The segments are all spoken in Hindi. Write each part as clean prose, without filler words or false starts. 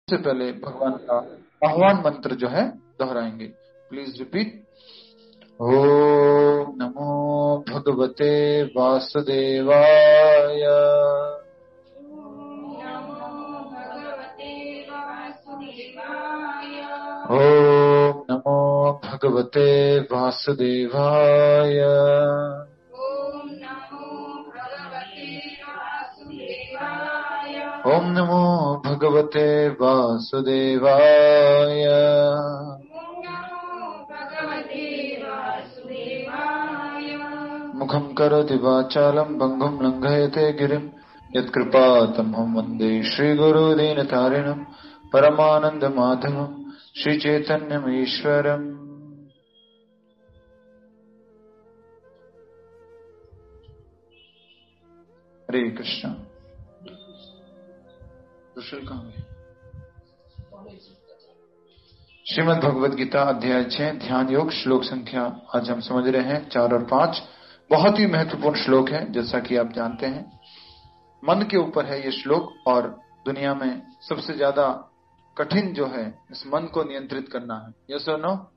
से पहले भगवान का आह्वान मंत्र जो है दोहराएंगे। Please repeat. ओम नमो भगवते वासुदेवाय। ओम नमो भगवते वासुदेवाय। ओम नमो भगवते वासुदेवाय। मुखं करोति वाचालं भंगुं लंघयते गिरिं यत्कृपातमहं वन्दे श्रीगुरुदीनतारिणं परमानन्दमाधवं श्रीचैतन्यमीश्वरम्। हरे कृष्ण। श्रीमद् भगवद गीता अध्याय 6 ध्यान योग श्लोक संख्या आज हम समझ रहे हैं 4 और 5। बहुत ही महत्वपूर्ण श्लोक है, जैसा कि आप जानते हैं। मन के ऊपर है ये श्लोक, और दुनिया में सबसे ज्यादा कठिन जो है इस मन को नियंत्रित करना है। यस और नो?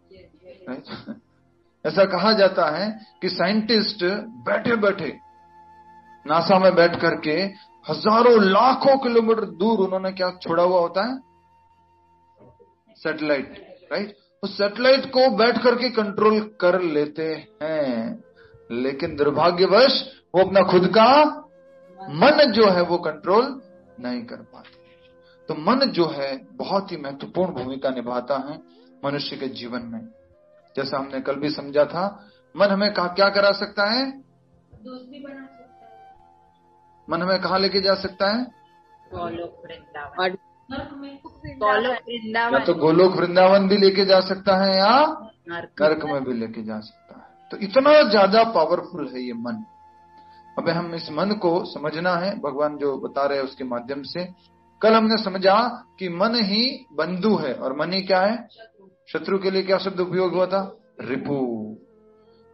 ऐसा कहा जाता है कि साइंटिस्ट बैठे बैठे नासा में बैठ करके हजारों लाखों किलोमीटर दूर उन्होंने क्या छोड़ा हुआ होता है? Satellite, right. उस सैटेलाइट को बैठ करके कंट्रोल कर लेते हैं, लेकिन दुर्भाग्यवश वो अपना खुद का मन जो है वो कंट्रोल नहीं कर पाते। तो मन जो है बहुत ही महत्वपूर्ण भूमिका निभाता है मनुष्य के जीवन में। जैसा हमने कल भी समझा था, मन हमें क्या करा सकता है? दोस्त भी बना सकता है। मन हमें कहाँ लेके जा सकता है? गोलोक वृंदावन। या तो गोलोक वृंदावन भी लेके जा सकता है, या नरक में भी लेके जा सकता है। तो इतना ज्यादा पावरफुल है ये मन। अब हम इस मन को समझना है, भगवान जो बता रहे हैं उसके माध्यम से। कल हमने समझा कि मन ही बंधु है, और मन ही क्या है? शत्रु के लिए क्या शब्द उपयोग हुआ था? रिपु।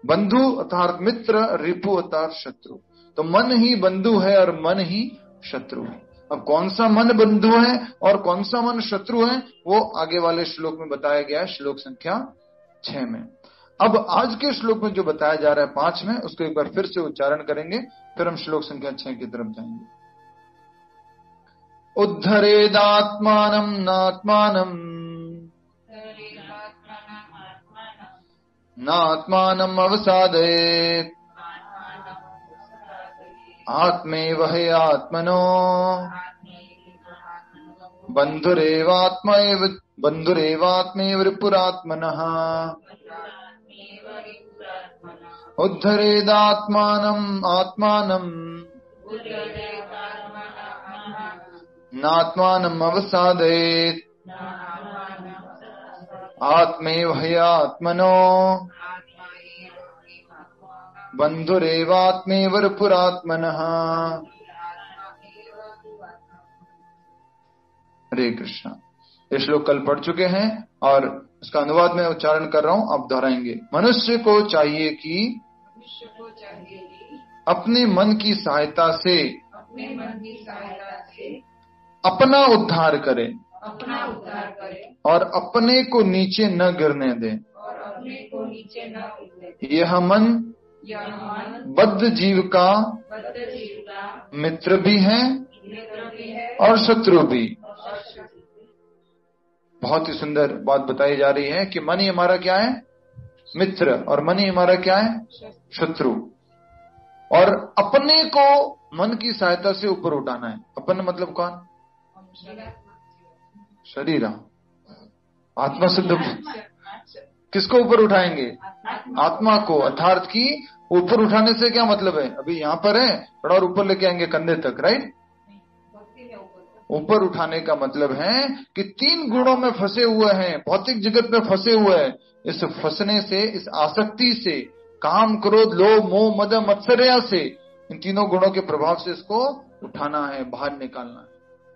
बंधु अर्थात मित्र, रिपु अर्थात शत्रु। तो मन ही बंधु है और मन ही शत्रु है। अब कौन सा मन बंधु है और कौन सा मन शत्रु है, वो आगे वाले श्लोक में बताया गया है, श्लोक संख्या 6 में। अब आज के श्लोक में जो बताया जा रहा है 5 में, उसको एक बार फिर से उच्चारण करेंगे, फिर हम श्लोक संख्या 6 की तरफ जाएंगे। उद्धरेदात्मानं नात्मानं नात्मानं अवसादयेत् आत्मैव हि आत्मनो बन्धुरेवात्मैव रिपुरात्मनः। उद्धरेदात्मानं आत्मानं नात्मानं अवसादयेत् आत्मैव हि आत्मनो बन्धुरेवात्मैव रिपुरात्मनः। हरे कृष्ण। ये श्लोक कल पढ़ चुके हैं और इसका अनुवाद में उच्चारण कर रहा हूं, अब दोहराएंगे। मनुष्य को चाहिए कि अपने मन की सहायता से अपना उद्धार करे और अपने को नीचे न गिरने दे। यह मन बद्ध जीव का मित्र भी है और शत्रु भी। बहुत ही सुंदर बात बताई जा रही है कि मन ही हमारा क्या है? मित्र, और मन ही हमारा क्या है? शत्रु। और अपने को मन की सहायता से ऊपर उठाना है। अपन मतलब कौन? शरीर, आत्मा शुद्ध। किसको ऊपर उठाएंगे? आत्मा को, अर्थात की ऊपर उठाने से क्या मतलब है? अभी यहाँ पर है, थोड़ा और ऊपर लेके आएंगे कंधे तक, राइट। ऊपर उठाने का मतलब है कि 3 गुणों में फंसे हुए हैं, भौतिक जगत में फंसे हुए हैं। इस फंसने से, इस आसक्ति से, काम, क्रोध, लोभ, मोह, मद, मत्सर्या से, इन 3 गुणों के प्रभाव से इसको उठाना है, बाहर निकालना है।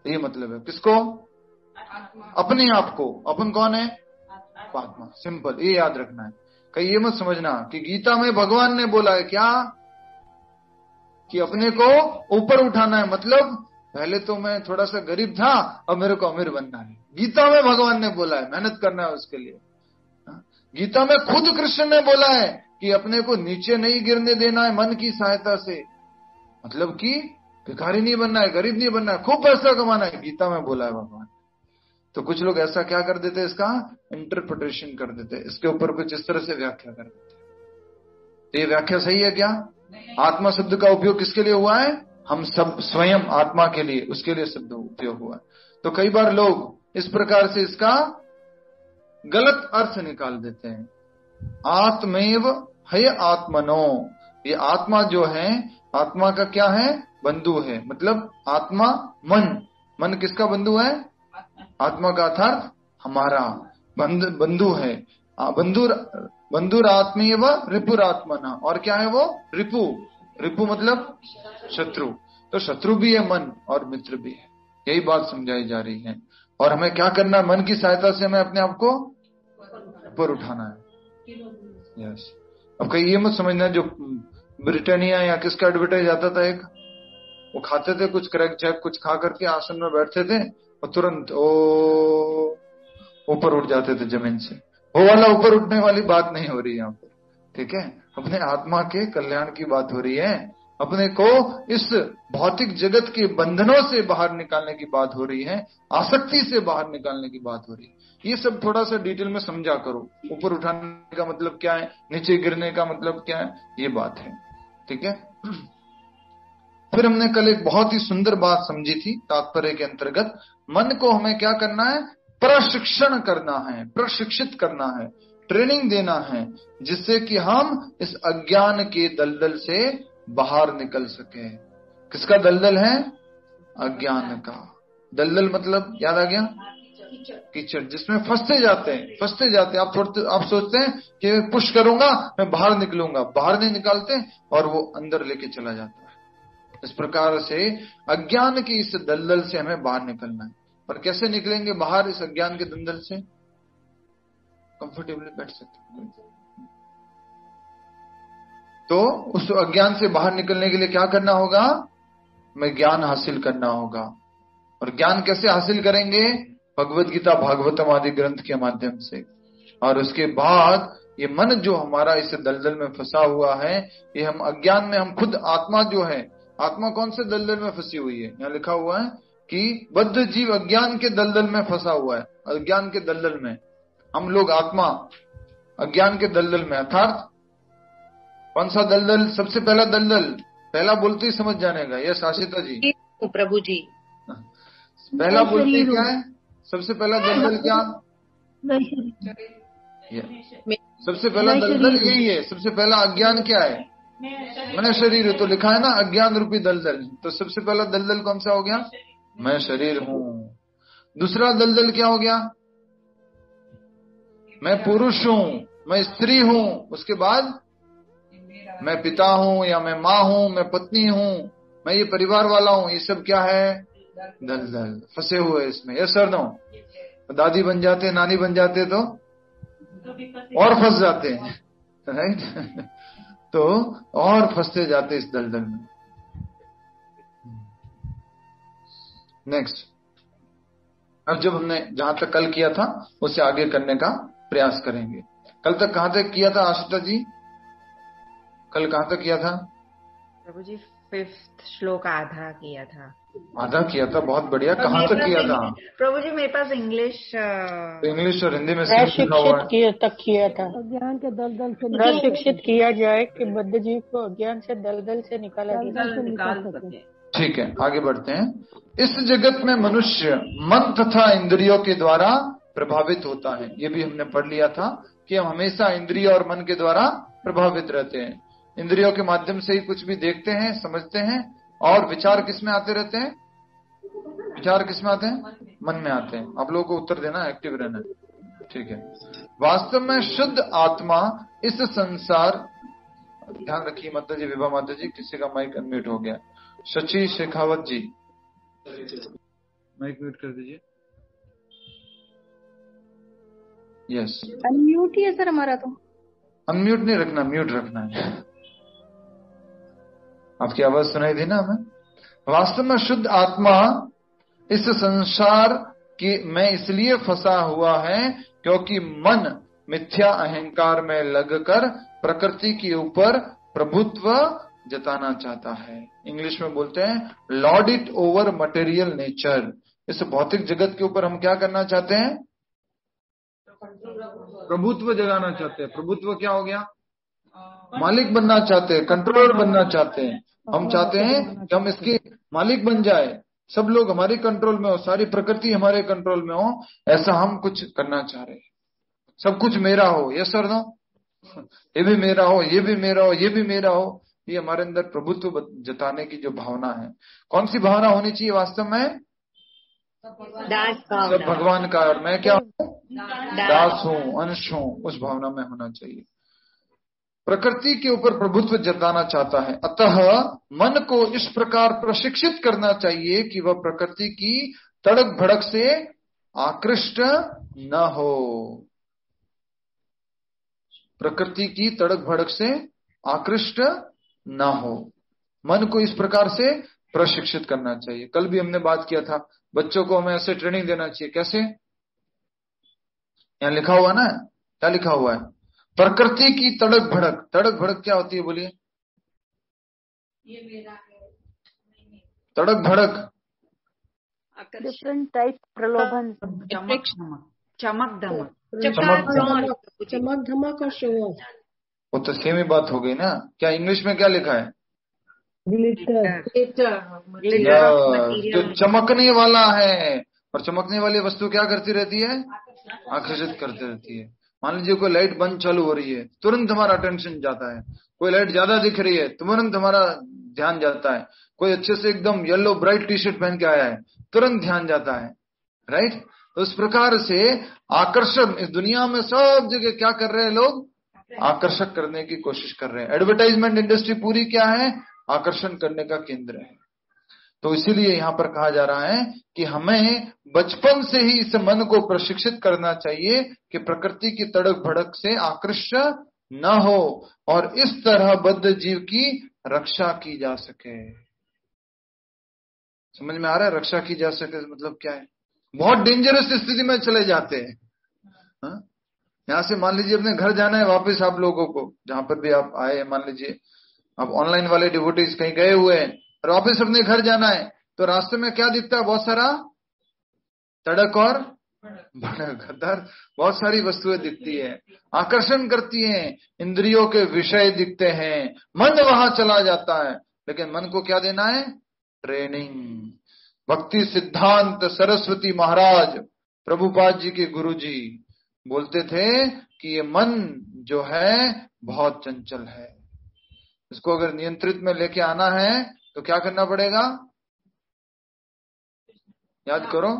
ये मतलब है। किसको? अपने आप को। अपन कौन है? आत्मा। सिंपल, ये याद रखना है। कहीं ये मत समझना कि गीता में भगवान ने बोला है क्या कि अपने को ऊपर उठाना है, मतलब पहले तो मैं थोड़ा सा गरीब था, अब मेरे को अमीर बनना है। गीता में भगवान ने बोला है मेहनत करना है उसके लिए। गीता में खुद कृष्ण ने बोला है कि अपने को नीचे नहीं गिरने देना है मन की सहायता से, मतलब कि भिखारी नहीं बनना है, गरीब नहीं बनना है, खूब पैसा कमाना है, गीता में बोला है भगवान। तो कुछ लोग ऐसा क्या कर देते हैं, इसका इंटरप्रिटेशन कर देते हैं, इसके ऊपर कुछ इस तरह से व्याख्या कर देते हैं। तो ये व्याख्या सही है क्या? आत्मा शब्द का उपयोग किसके लिए हुआ है? हम सब स्वयं आत्मा के लिए, उसके लिए शब्द उपयोग हुआ है। तो कई बार लोग इस प्रकार से इसका गलत अर्थ निकाल देते हैं। आत्मेव है आत्मनो, ये आत्मा जो है, आत्मा का क्या है? बंधु है। मतलब आत्मा मन किसका बंधु है? आत्मा का अर्थ हमारा बंधु है। बंधुर आत्मेव रिपुरात्मना, और क्या है वो? रिपु मतलब शत्रु। तो शत्रु भी है मन और मित्र भी है, यही बात समझाई जा रही है। और हमें क्या करना है? मन की सहायता से हमें अपने आप को ऊपर उठाना है। यस। अब कहीं ये मत समझना जो ब्रिटानिया या किसका एडवर्टाइज आता था, एक वो खाते थे कुछ क्रैक जैक कुछ खा करके आसन में बैठते थे और तुरंत ऊपर उठ जाते थे जमीन से। वो वाला ऊपर उठने वाली बात नहीं हो रही यहाँ पर, ठीक है? अपने आत्मा के कल्याण की बात हो रही है, अपने को इस भौतिक जगत के बंधनों से बाहर निकालने की बात हो रही है, आसक्ति से बाहर निकालने की बात हो रही है। ये सब थोड़ा सा डिटेल में समझा करो। ऊपर उठाने का मतलब क्या है, नीचे गिरने का मतलब क्या है, ये बात है, ठीक है? फिर हमने कल एक बहुत ही सुंदर बात समझी थी तात्पर्य के अंतर्गत, मन को हमें क्या करना है? प्रशिक्षण करना है, प्रशिक्षित करना है, ट्रेनिंग देना है, जिससे कि हम इस अज्ञान के दलदल से बाहर निकल सके। किसका दलदल है? अज्ञान का दलदल। मतलब याद आ गया? कीचड़, जिसमें फंसते जाते हैं। आप सोचते हैं कि मैं पुश करूंगा मैं बाहर निकलूंगा, बाहर नहीं निकालते और वो अंदर लेके चला जाता है। इस प्रकार से अज्ञान की इस दलदल से हमें बाहर निकलना है। पर कैसे निकलेंगे बाहर इस अज्ञान के दलदल से? कंफर्टेबली बैठ सकते हैं। तो उस अज्ञान से बाहर निकलने के लिए क्या करना होगा? हमें ज्ञान हासिल करना होगा। और ज्ञान कैसे हासिल करेंगे? भगवत गीता भागवतम आदि ग्रंथ के माध्यम से। और उसके बाद ये मन जो हमारा इस दलदल में फंसा हुआ है, ये हम अज्ञान में, हम खुद आत्मा जो है, आत्मा कौन से दलदल में फंसी हुई है? यहाँ लिखा हुआ है कि बद्ध जीव अज्ञान के दलदल में फंसा हुआ है। अज्ञान के दलदल में हम लोग, आत्मा अज्ञान के दलदल में। अर्थात कौन सा दलदल? सबसे पहला दलदल, पहला बोलते ही समझ जाने का। यस आशिता जी। प्रभु जी, पहला बोलते ही क्या है? सबसे पहला दलदल क्या? सबसे पहला दलदल यही है। सबसे पहला अज्ञान क्या है? मैं शरीर है। तो लिखा है ना अज्ञान रूपी दलदल। तो सबसे पहला दलदल कौन सा हो गया? मैं शरीर हूं। दूसरा दलदल क्या हो गया? मैं पुरुष हूं, मैं स्त्री हूं। उसके बाद मैं पिता हूं या मैं माँ हूं, मैं पत्नी हूं, मैं ये परिवार वाला हूं। ये सब क्या है? दलदल। फंसे हुए इसमें। Yes sir no? दादी बन जाते, नानी बन जाते तो और फंस जाते हैं, राइट? तो और फंसते जाते इस दलदल में। नेक्स्ट, अब जब हमने जहां तक कल किया था उससे आगे करने का प्रयास करेंगे। कल तक कहां तक किया था आशिता जी? कल कहां तक किया था प्रभु जी? 5th श्लोक आधा किया था। आधा किया था, बहुत बढ़िया। कहां तक किया था प्रभु जी? मेरे पास इंग्लिश और हिंदी में तक किया था। अज्ञान के दलदल से प्रशिक्षित किया जाए कि बद्ध जीव को अज्ञान से दलदल से निकाल सके। ठीक है, आगे बढ़ते हैं। इस जगत में मनुष्य मन तथा इंद्रियों के द्वारा प्रभावित होता है। ये भी हमने पढ़ लिया था कि हम हमेशा इंद्रिय और मन के द्वारा प्रभावित रहते हैं। इंद्रियों के माध्यम से ही कुछ भी देखते हैं, समझते हैं, और विचार किस में आते रहते हैं? विचार किस में आते हैं? मन में आते हैं। आप लोगों को उत्तर देना, एक्टिव रहना, ठीक है? वास्तव में शुद्ध आत्मा इस संसार, ध्यान रखिए माता जी, विभा माता जी, किसी का माइक अनम्यूट हो गया। शची शेखावत जी, माइक म्यूट कर दीजिए। यस, अनम्यूट ही है सर हमारा। तो अनम्यूट नहीं रखना, म्यूट रखना है। आपकी आवाज सुनाई दी ना हमें? वास्तव में शुद्ध आत्मा इस संसार की में इसलिए फंसा हुआ है क्योंकि मन मिथ्या अहंकार में लगकर प्रकृति के ऊपर प्रभुत्व जताना चाहता है। इंग्लिश में बोलते हैं Lord it over material nature. इस भौतिक जगत के ऊपर हम क्या करना चाहते हैं? प्रभुत्व जगाना चाहते हैं। प्रभुत्व क्या हो गया? मालिक बनना चाहते हैं, कंट्रोलर बनना चाहते हैं। हम चाहते हैं कि हम इसके मालिक बन जाए, सब लोग हमारे कंट्रोल में हो, सारी प्रकृति हमारे कंट्रोल में हो। ऐसा हम कुछ करना चाह रहे हैं, सब कुछ मेरा हो। यस सर, नो, ये भी मेरा हो, ये भी मेरा हो, ये भी मेरा हो। ये हमारे अंदर प्रभुत्व जताने की जो भावना है, कौन सी भावना होनी चाहिए वास्तव में? सब भगवान का और मैं क्या हूँ? दास हूँ, अंश हूँ, उस भावना में होना चाहिए। प्रकृति के ऊपर प्रभुत्व जताना चाहता है, अतः मन को इस प्रकार प्रशिक्षित करना चाहिए कि वह प्रकृति की तड़क भड़क से आकृष्ट न हो। प्रकृति की तड़क भड़क से आकृष्ट न हो, मन को इस प्रकार से प्रशिक्षित करना चाहिए। कल भी हमने बात किया था, बच्चों को हमें ऐसे ट्रेनिंग देना चाहिए। कैसे? यहाँ लिखा हुआ ना, क्या लिखा हुआ है? प्रकृति की तड़क भड़क। तड़क भड़क क्या होती है बोलिए? ये मेरा है, तड़क भड़क डिफरेंट टाइप प्रलोभन, चमक धमक, चमक धमक और शो ऑफ। वो तो सेम ही बात हो गई ना। क्या इंग्लिश में क्या लिखा है? जो चमकने वाला है, और चमकने वाली वस्तु क्या करती रहती है? आकर्षित करती रहती है। मान लीजिए कोई लाइट बंद चालू हो रही है, तुरंत हमारा अटेंशन जाता है। कोई लाइट ज्यादा दिख रही है, तुरंत हमारा ध्यान जाता है। कोई अच्छे से एकदम येलो ब्राइट टी शर्ट पहन के आया है, तुरंत ध्यान जाता है, राइट। तो इस प्रकार से आकर्षण इस दुनिया में सब जगह क्या कर रहे हैं लोग? आकर्षक करने की कोशिश कर रहे हैं। एडवर्टाइजमेंट इंडस्ट्री पूरी क्या है? आकर्षण करने का केंद्र है। तो इसीलिए यहाँ पर कहा जा रहा है कि हमें बचपन से ही इस मन को प्रशिक्षित करना चाहिए कि प्रकृति की तड़क भड़क से आकृष्ट न हो और इस तरह बद्ध जीव की रक्षा की जा सके। समझ में आ रहा है? रक्षा की जा सके मतलब क्या है? बहुत डेंजरस स्थिति में चले जाते हैं। यहां से मान लीजिए अपने घर जाना है वापस, आप लोगों को जहां पर भी आप आए, मान लीजिए आप ऑनलाइन वाले डिवोटीज कहीं गए हुए हैं और वापस अपने घर जाना है, तो रास्ते में क्या दिखता है? बहुत सारा तड़क और भड़क, बहुत सारी वस्तुएं दिखती है, आकर्षण करती हैं, इंद्रियों के विषय दिखते हैं, मन वहां चला जाता है। लेकिन मन को क्या देना है? ट्रेनिंग। भक्ति सिद्धांत सरस्वती महाराज प्रभुपाद जी के गुरु जी बोलते थे कि ये मन जो है बहुत चंचल है, इसको अगर नियंत्रित में लेके आना है तो क्या करना पड़ेगा? याद करो,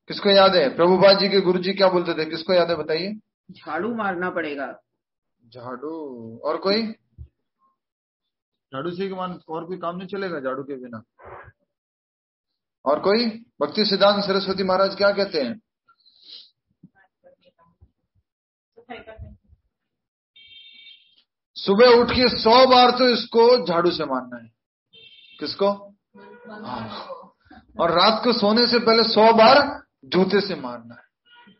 किसको याद है? प्रभुपाद जी के गुरु जी क्या बोलते थे? किसको याद है बताइए? झाड़ू मारना पड़ेगा। झाड़ू? और कोई? झाड़ू से और कोई काम नहीं चलेगा झाड़ू के बिना। और कोई? भक्ति सिद्धांत सरस्वती महाराज क्या कहते हैं? सुबह उठ के 100 बार तो इसको झाड़ू से मारना है। किसको? और रात को सोने से पहले 100 बार जूते से मारना है।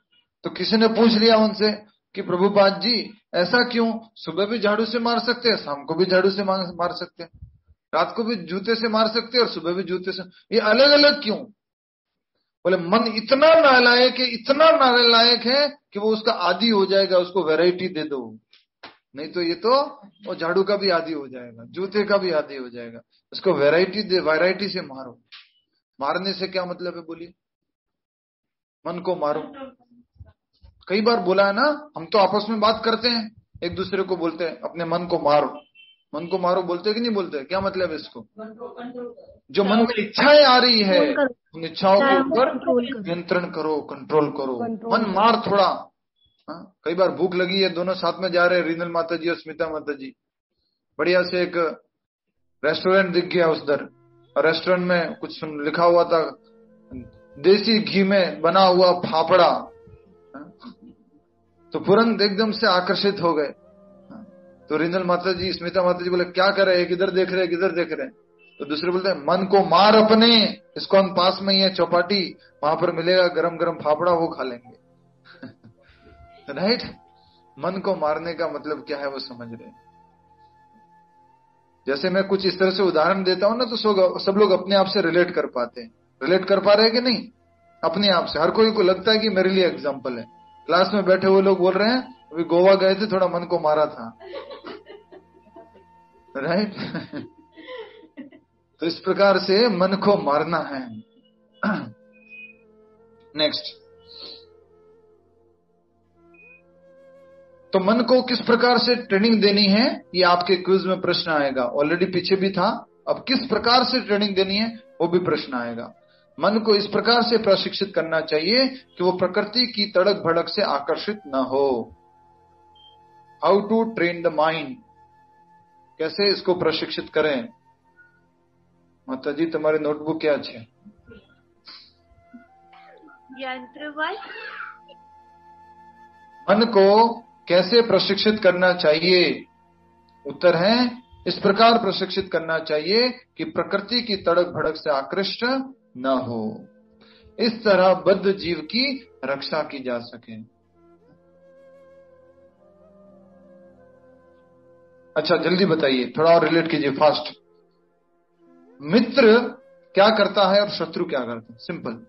तो किसी ने पूछ लिया उनसे कि प्रभुपाद जी ऐसा क्यों? सुबह भी झाड़ू से मार सकते हैं, शाम को भी झाड़ू से मार सकते हैं, रात को भी जूते से मार सकते हैं और सुबह भी जूते से, ये अलग अलग क्यों? बोले मन इतना नालायक है, इतना नालायक है कि वो उसका आदी हो जाएगा। उसको वैरायटी दे दो, नहीं तो ये तो वो झाड़ू का भी आदी हो जाएगा, जूते का भी आदी हो जाएगा। उसको वैरायटी दे, वैरायटी से मारो। मारने से क्या मतलब है बोलिए? मन को मारो। कई बार बोला है ना, हम तो आपस में बात करते हैं, एक दूसरे को बोलते हैं अपने मन को मारो, मन को मारो बोलते कि नहीं बोलते? क्या मतलब है इसको? जो मन में इच्छाएं आ रही है उन इच्छाओं के ऊपर नियंत्रण करो, कंट्रोल करो। मन मार थोड़ा। कई बार भूख लगी है, दोनों साथ में जा रहे हैं, रीनल माता जी और स्मिता माता जी, बढ़िया से एक रेस्टोरेंट दिख गया उधर, और रेस्टोरेंट में कुछ लिखा हुआ था देसी घी में बना हुआ फाफड़ा, तो तुरंत एकदम से आकर्षित हो गए। तो रीनल माता जी स्मिता माता जी बोले क्या कर रहे हैं? किधर देख रहे हैं, किधर देख रहे हैं? तो दूसरे बोलते हैं मन को मार अपने, इसको हम पास में ही है चौपाटी, वहां पर मिलेगा गरम गरम फाफड़ा, वो खा लेंगे। राइट? मन को मारने का मतलब क्या है वो समझ रहे हैं। जैसे मैं कुछ इस तरह से उदाहरण देता हूं ना, तो सब लोग अपने आप से रिलेट कर पाते हैं। रिलेट कर पा रहे हैं कि नहीं? अपने आप से हर कोई को लगता है कि मेरे लिए एग्जाम्पल है। क्लास में बैठे हुए लोग बोल रहे हैं अभी गोवा गए थे, थोड़ा मन को मारा था। राइट? तो इस प्रकार से मन को मारना है। नेक्स्ट, तो मन को किस प्रकार से ट्रेनिंग देनी है, ये आपके क्विज में प्रश्न आएगा। ऑलरेडी पीछे भी था, अब किस प्रकार से ट्रेनिंग देनी है वो भी प्रश्न आएगा। मन को इस प्रकार से प्रशिक्षित करना चाहिए कि वो प्रकृति की तड़क भड़क से आकर्षित न हो। How to train the mind, कैसे इसको प्रशिक्षित करें? माता जी तुम्हारी नोटबुक क्या है? मन को कैसे प्रशिक्षित करना चाहिए? उत्तर है इस प्रकार प्रशिक्षित करना चाहिए कि प्रकृति की तड़क भड़क से आकृष्ट न हो। इस तरह बद्ध जीव की रक्षा की जा सके। अच्छा जल्दी बताइए, थोड़ा और रिलेट कीजिए फास्ट। मित्र क्या करता है और शत्रु क्या करता है? सिंपल।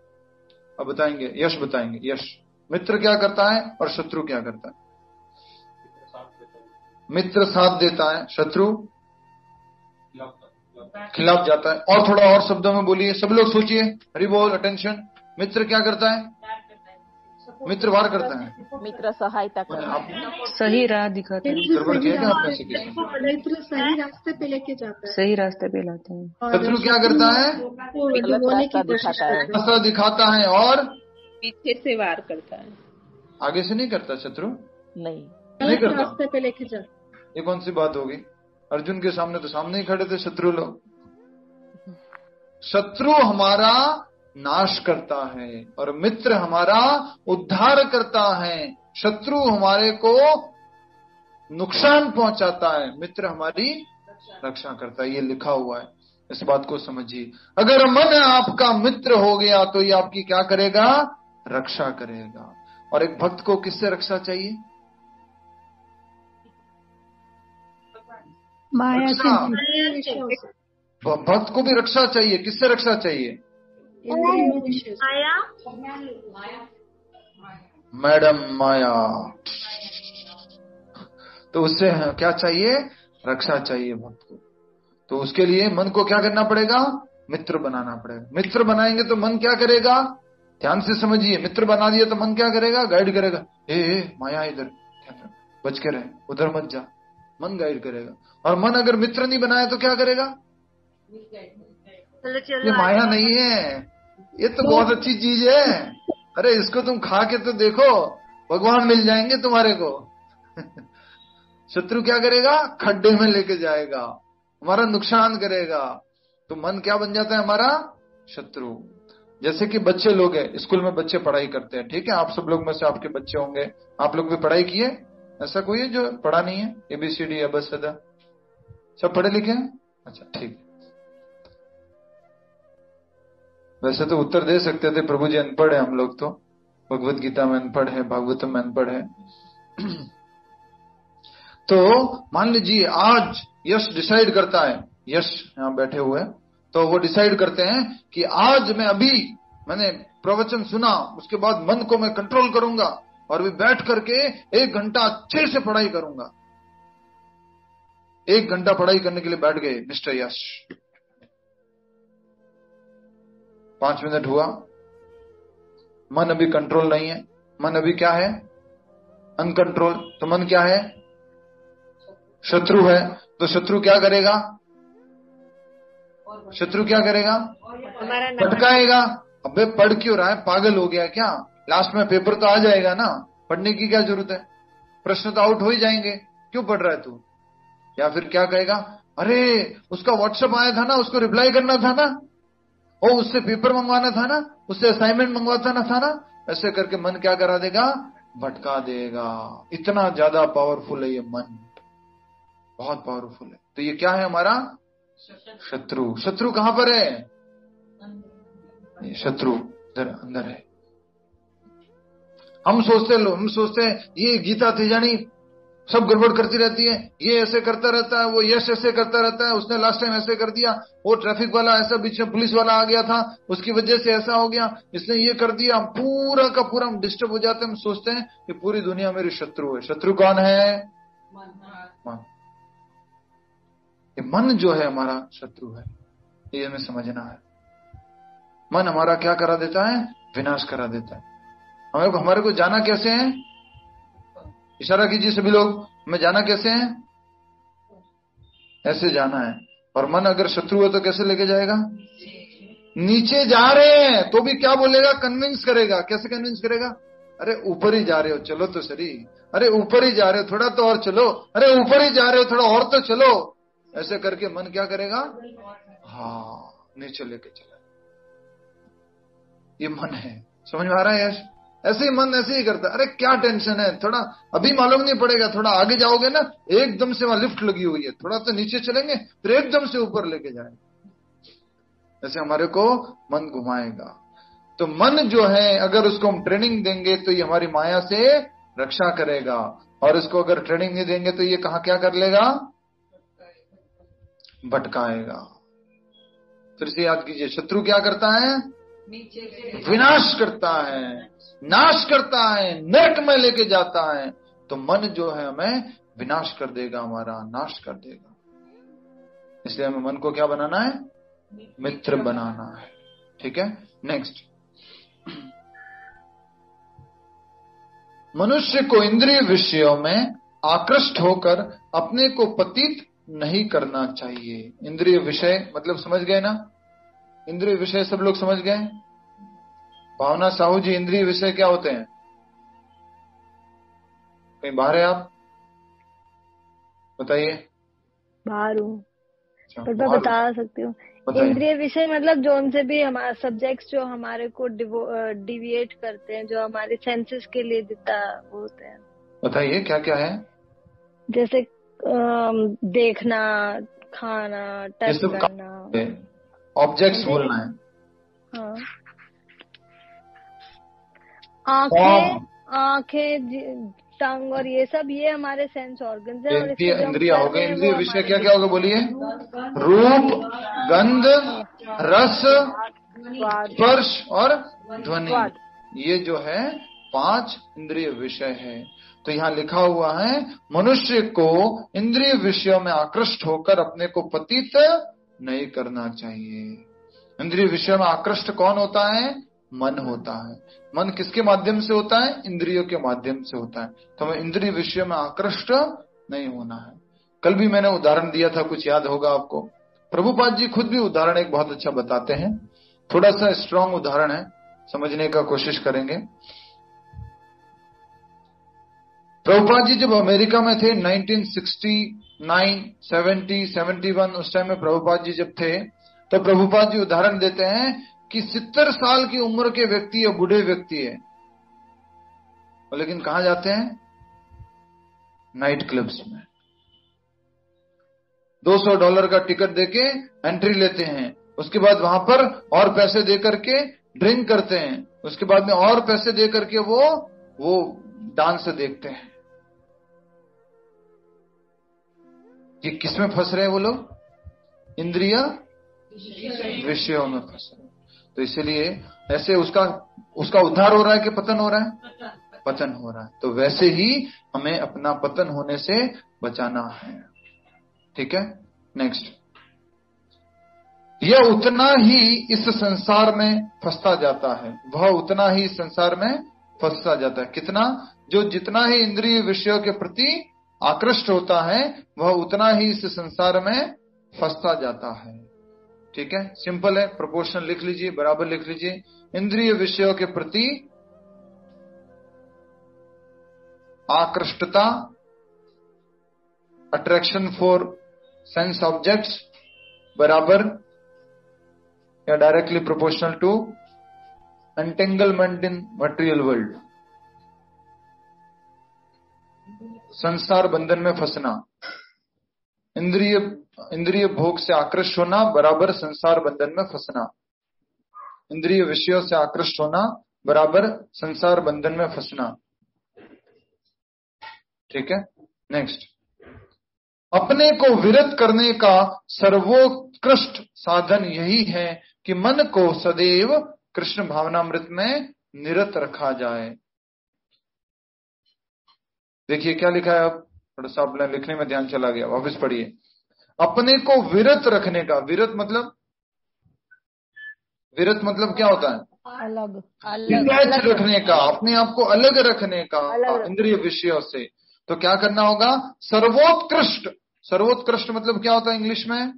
अब बताएंगे, यश बताएंगे। यश, मित्र क्या करता है और शत्रु क्या करता है? मित्र साथ देता है, शत्रु खिलाफ जाता है। और थोड़ा और शब्दों में बोलिए, सब लोग सोचिए, हरि बोल, अटेंशन। मित्र क्या करता है? मित्र वार करता है, मित्र सहायता करता है, सही राह दिखाता है, मित्र सही रास्ते पे लेके जाता है, सही रास्ते पे लाता है। शत्रु क्या करता है? रास्ता दिखाता है और पीछे से वार करता है, आगे से नहीं करता। शत्रु नहीं करता, रास्ते पे लेके जाता। ये कौन सी बात होगी? अर्जुन के सामने तो सामने ही खड़े थे शत्रु लोग। शत्रु हमारा नाश करता है और मित्र हमारा उद्धार करता है। शत्रु हमारे को नुकसान पहुंचाता है, मित्र हमारी रक्षा करता है। ये लिखा हुआ है, इस बात को समझिए। अगर मन आपका मित्र हो गया तो ये आपकी क्या करेगा? रक्षा करेगा। और एक भक्त को किससे रक्षा चाहिए? माया से। भक्त को भी रक्षा चाहिए। किससे रक्षा चाहिए? मैडम माया। तो उससे क्या चाहिए? रक्षा चाहिए भक्त को। तो उसके लिए मन को क्या करना पड़ेगा? मित्र बनाना पड़ेगा। मित्र बनाएंगे तो मन क्या करेगा? ध्यान से समझिए, मित्र बना दिया तो मन क्या करेगा? गाइड करेगा। ए माया इधर बच के रहे, उधर मत जा, मन गाइड करेगा। और मन अगर मित्र नहीं बनाया तो क्या करेगा? ये माया नहीं है, ये तो बहुत अच्छी चीज है। अरे इसको तुम खा के तो देखो, भगवान मिल जाएंगे तुम्हारे को। शत्रु क्या करेगा? खड्डे में लेके जाएगा, हमारा नुकसान करेगा। तो मन क्या बन जाता है? हमारा शत्रु। जैसे कि बच्चे लोग हैं, स्कूल में बच्चे पढ़ाई करते हैं, ठीक है? आप सब लोग में से आपके बच्चे होंगे, आप लोग भी पढ़ाई किए। ऐसा कोई है जो पढ़ा नहीं है? ABCD अबसदा सब पढ़े लिखे हैं? अच्छा ठीक। वैसे तो उत्तर दे सकते थे, प्रभु जी अनपढ़ है हम लोग तो, भगवत गीता में अनपढ़ है, भागवतम में अनपढ़ है। तो मान लीजिए आज यश डिसाइड करता है, यश यहां बैठे हुए, तो वो डिसाइड करते हैं कि आज मैंने प्रवचन सुना, उसके बाद मन को मैं कंट्रोल करूंगा और भी बैठ करके 1 घंटा अच्छे से पढ़ाई करूंगा। 1 घंटा पढ़ाई करने के लिए बैठ गए मिस्टर यश। 5 मिनट हुआ, मन अभी कंट्रोल नहीं है। मन अभी क्या है? अनकंट्रोल। तो मन क्या है? शत्रु है। तो शत्रु क्या करेगा? शत्रु क्या करेगा? भटकाएगा। अबे पढ़ क्यों रहा है? पागल हो गया क्या? लास्ट में पेपर तो आ जाएगा ना, पढ़ने की क्या जरूरत है? प्रश्न तो आउट हो ही जाएंगे, क्यों पढ़ रहा है तू? या फिर क्या कहेगा? अरे उसका व्हाट्सएप आया था ना, उसको रिप्लाई करना था ना, ओ उससे पेपर मंगवाना था ना, उससे असाइनमेंट मंगवाना था ना। ऐसे करके मन क्या करा देगा? भटका देगा। इतना ज्यादा पावरफुल है ये मन, बहुत पावरफुल है। तो ये क्या है? हमारा शत्रु। शत्रु कहां पर है? शत्रु इधर अंदर है। हम सोचते हैं ये गीता तेजानी सब गड़बड़ करती रहती है, ये ऐसे करता रहता है, वो यश ऐसे करता रहता है, उसने लास्ट टाइम ऐसे कर दिया, वो ट्रैफिक वाला ऐसा बीच में पुलिस वाला आ गया था, उसकी वजह से ऐसा हो गया, इसने ये कर दिया, पूरा का पूरा हम डिस्टर्ब हो जाते हैं। हम सोचते हैं कि पूरी दुनिया मेरी शत्रु है। शत्रु कौन है? मन। ये मन जो है हमारा शत्रु है, ये हमें समझना है। मन हमारा क्या करा देता है? विनाश करा देता है। हमारे को जाना कैसे है? इशारा कीजिए सभी लोग, हमें जाना कैसे है? ऐसे जाना है। और मन अगर शत्रु है तो कैसे लेके जाएगा? नीचे जा रहे हैं तो भी क्या बोलेगा? कन्विंस करेगा। कैसे कन्विंस करेगा? अरे ऊपर ही जा रहे हो, चलो तो सही। अरे ऊपर ही जा रहे हो, थोड़ा तो और चलो। अरे ऊपर ही जा रहे हो, थोड़ा और तो चलो। ऐसे करके मन क्या करेगा? हाँ, नीचे लेके चला। ये मन है। समझ में आ रहा है यश? ऐसे ही मन ऐसे ही करता है। अरे क्या टेंशन है, थोड़ा अभी मालूम नहीं पड़ेगा, थोड़ा आगे जाओगे ना, एकदम से वहां लिफ्ट लगी हुई है, थोड़ा तो नीचे चलेंगे फिर एकदम से ऊपर लेके जाएंगे। ऐसे हमारे को मन घुमाएगा। तो मन जो है, अगर उसको हम ट्रेनिंग देंगे तो ये हमारी माया से रक्षा करेगा, और इसको अगर ट्रेनिंग नहीं देंगे तो ये कहां क्या कर लेगा? भटकाएगा। फिर से याद कीजिए, शत्रु क्या करता है? विनाश करता है, नाश करता है, नरक में लेके जाता है। तो मन जो है हमें विनाश कर देगा, हमारा नाश कर देगा। इसलिए हमें मन को क्या बनाना है? मित्र बनाना है। ठीक है, नेक्स्ट। मनुष्य को इंद्रिय विषयों में आकृष्ट होकर अपने को पतित नहीं करना चाहिए। इंद्रिय विषय मतलब समझ गए ना? इंद्रिय विषय सब लोग समझ गए? भावना साहू जी, इंद्रिय विषय क्या होते हैं? कहीं बाहर है आप? बताइए। बाहर हूँ पर मैं बता सकती हूँ। इंद्रिय विषय मतलब जो उनसे भी हमारे सब्जेक्ट्स जो हमारे को डिविएट करते हैं, जो हमारे सेंसेस के लिए दिखता होते हैं। बताइए क्या क्या है? जैसे देखना, खाना, टच करना, ऑब्जेक्ट्स बोलना है। हाँ, आंखें, टंग और ये सब, ये हमारे सेंस ऑर्गन्स है। और इंद्रिया हो गए। इंद्रिय विषय क्या क्या होगा बोलिए? रूप, गंध, रस, स्पर्श और ध्वनि। ये जो है 5 इंद्रिय विषय है। तो यहाँ लिखा हुआ है, मनुष्य को इंद्रिय विषयों में आकृष्ट होकर अपने को पतित नहीं करना चाहिए। इंद्रिय विषयों में आकृष्ट कौन होता है? मन होता है। मन किसके माध्यम से होता है? इंद्रियों के माध्यम से होता है। तो हमें इंद्रिय विषयों में आकृष्ट नहीं होना है। कल भी मैंने उदाहरण दिया था, कुछ याद होगा आपको। प्रभुपाद जी खुद भी उदाहरण एक बहुत अच्छा बताते हैं, थोड़ा सा स्ट्रांग उदाहरण है, समझने का कोशिश करेंगे। प्रभुपाद जी जब अमेरिका में थे 1969, 70, 71, उस टाइम में प्रभुपाद जी जब थे, तो प्रभुपाद जी उदाहरण देते हैं कि 70 साल की उम्र के व्यक्ति है, बूढ़े व्यक्ति है, लेकिन कहां जाते हैं? नाइट क्लब्स में। $200 का टिकट देके एंट्री लेते हैं, उसके बाद वहां पर और पैसे दे करके ड्रिंक करते हैं, उसके बाद में और पैसे दे करके वो डांस देखते हैं। ये किसमें फंस रहे हैं वो लोग? इंद्रिय विषयों में फंस रहे हैं। तो इसलिए ऐसे उसका उद्धार हो रहा है कि पतन हो रहा है? पतन हो रहा है। तो वैसे ही हमें अपना पतन होने से बचाना है। ठीक है, नेक्स्ट। यह उतना ही इस संसार में फंसता जाता है, वह उतना ही इस संसार में फंसता जाता है। कितना? जो जितना ही इंद्रिय विषयों के प्रति आकृष्ट होता है, वह उतना ही इस संसार में फंसता जाता है। ठीक है, सिंपल है, प्रोपोर्शनल लिख लीजिए, बराबर लिख लीजिए। इंद्रिय विषयों के प्रति आकृष्टता, अट्रैक्शन फॉर सेंस ऑब्जेक्ट्स, बराबर या directly proportional to entanglement in material world, संसार बंधन में फंसना। इंद्रिय इंद्रिय भोग से आकृष्ट होना बराबर संसार बंधन में फंसना। इंद्रिय विषयों से आकृष्ट होना बराबर संसार बंधन में फंसना। ठीक है, नेक्स्ट। अपने को विरत करने का सर्वोत्कृष्ट साधन यही है कि मन को सदैव कृष्ण भावनामृत में निरत रखा जाए। देखिए क्या लिखा है, अब थोड़ा सा अपने लिखने में ध्यान चला गया, वापस पढ़िए। अपने को विरत रखने का, विरत मतलब क्या होता है? अलग रखने का, अपने आप को अलग रखने का इंद्रिय विषयों से। तो क्या करना होगा? सर्वोत्कृष्ट मतलब क्या होता है इंग्लिश में?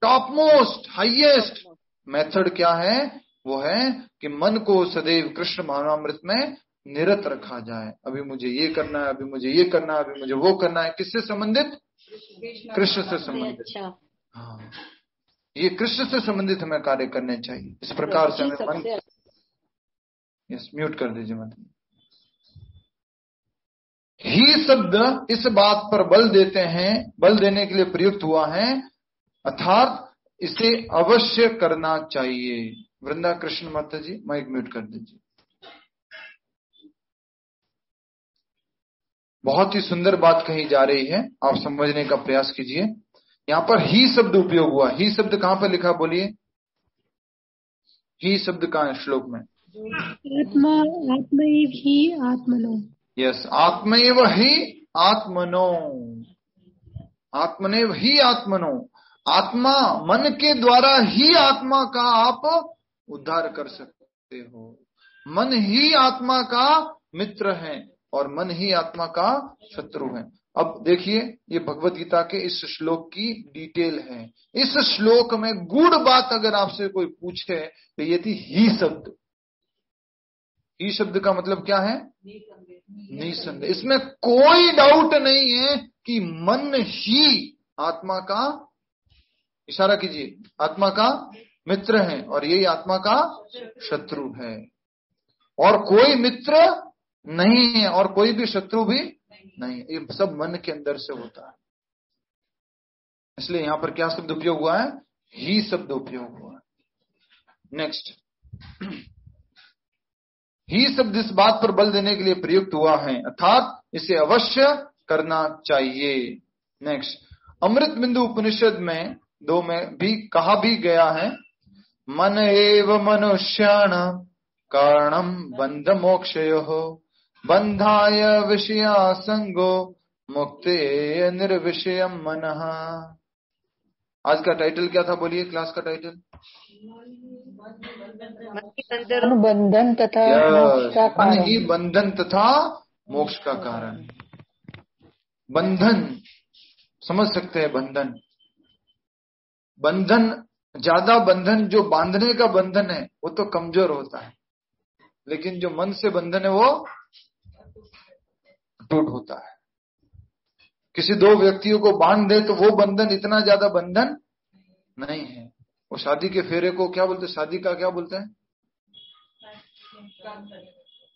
टॉप मोस्ट, हाईएस्ट मेथड क्या है? वो है कि मन को सदैव कृष्ण भावनामृत में निरत रखा जाए। अभी मुझे ये करना है, अभी मुझे ये करना है, अभी मुझे वो करना है। किससे संबंधित? कृष्ण से संबंधित। अच्छा, हाँ, ये कृष्ण से संबंधित हमें कार्य करने चाहिए। इस प्रकार से हमें मन, यस, म्यूट कर दीजिए मत। ही शब्द इस बात पर बल देने के लिए प्रयुक्त हुआ है, अर्थात इसे अवश्य करना चाहिए। वृंदा कृष्ण माता जी, माइक म्यूट कर दीजिए। बहुत ही सुंदर बात कही जा रही है, आप समझने का प्रयास कीजिए। यहाँ पर ही शब्द उपयोग हुआ। ही शब्द कहाँ पर लिखा, बोलिए? ही शब्द कहाँ है श्लोक में? आत्मैव ही आत्मनो। यस, आत्मैव ही आत्मनो, आत्मनेव ही आत्मनो। आत्मा, मन के द्वारा ही आत्मा का आप उद्धार कर सकते हो। मन ही आत्मा का मित्र है और मन ही आत्मा का शत्रु है। अब देखिए, ये भगवत गीता के इस श्लोक की डिटेल है। इस श्लोक में गूढ़ बात अगर आपसे कोई पूछे तो ये थी ही शब्द। ही शब्द का मतलब क्या है? निसंदेह। इसमें कोई डाउट नहीं है कि मन ही आत्मा का, इशारा कीजिए, आत्मा का मित्र है और यही आत्मा का शत्रु है। और कोई मित्र नहीं है और कोई भी शत्रु भी नहीं है, ये सब मन के अंदर से होता है। इसलिए यहां पर क्या शब्द उपयोग हुआ है? ही शब्द उपयोग हुआ है। नेक्स्ट, ही शब्द इस बात पर बल देने के लिए प्रयुक्त हुआ है, अर्थात इसे अवश्य करना चाहिए। नेक्स्ट, अमृत बिंदु उपनिषद में 2 में भी कहा भी गया है, मन एव मनुष्याण कारणम बंध मोक्षयोः बंधाय विषया संगो मुक्ते निर्विषयम मनः। आज का टाइटल क्या था, बोलिए? क्लास का टाइटल बंधन तथा मोक्ष का कारण। मन ही बंधन तथा मोक्ष का कारण। बंधन समझ सकते हैं, बंधन ज्यादा बंधन, जो बांधने का बंधन है वो तो कमजोर होता है, लेकिन जो मन से बंधन है वो अटूट होता है। किसी 2 व्यक्तियों को बांध दे तो वो बंधन इतना ज्यादा बंधन नहीं है। वो शादी के फेरे को क्या बोलते हैं? शादी का क्या बोलते हैं?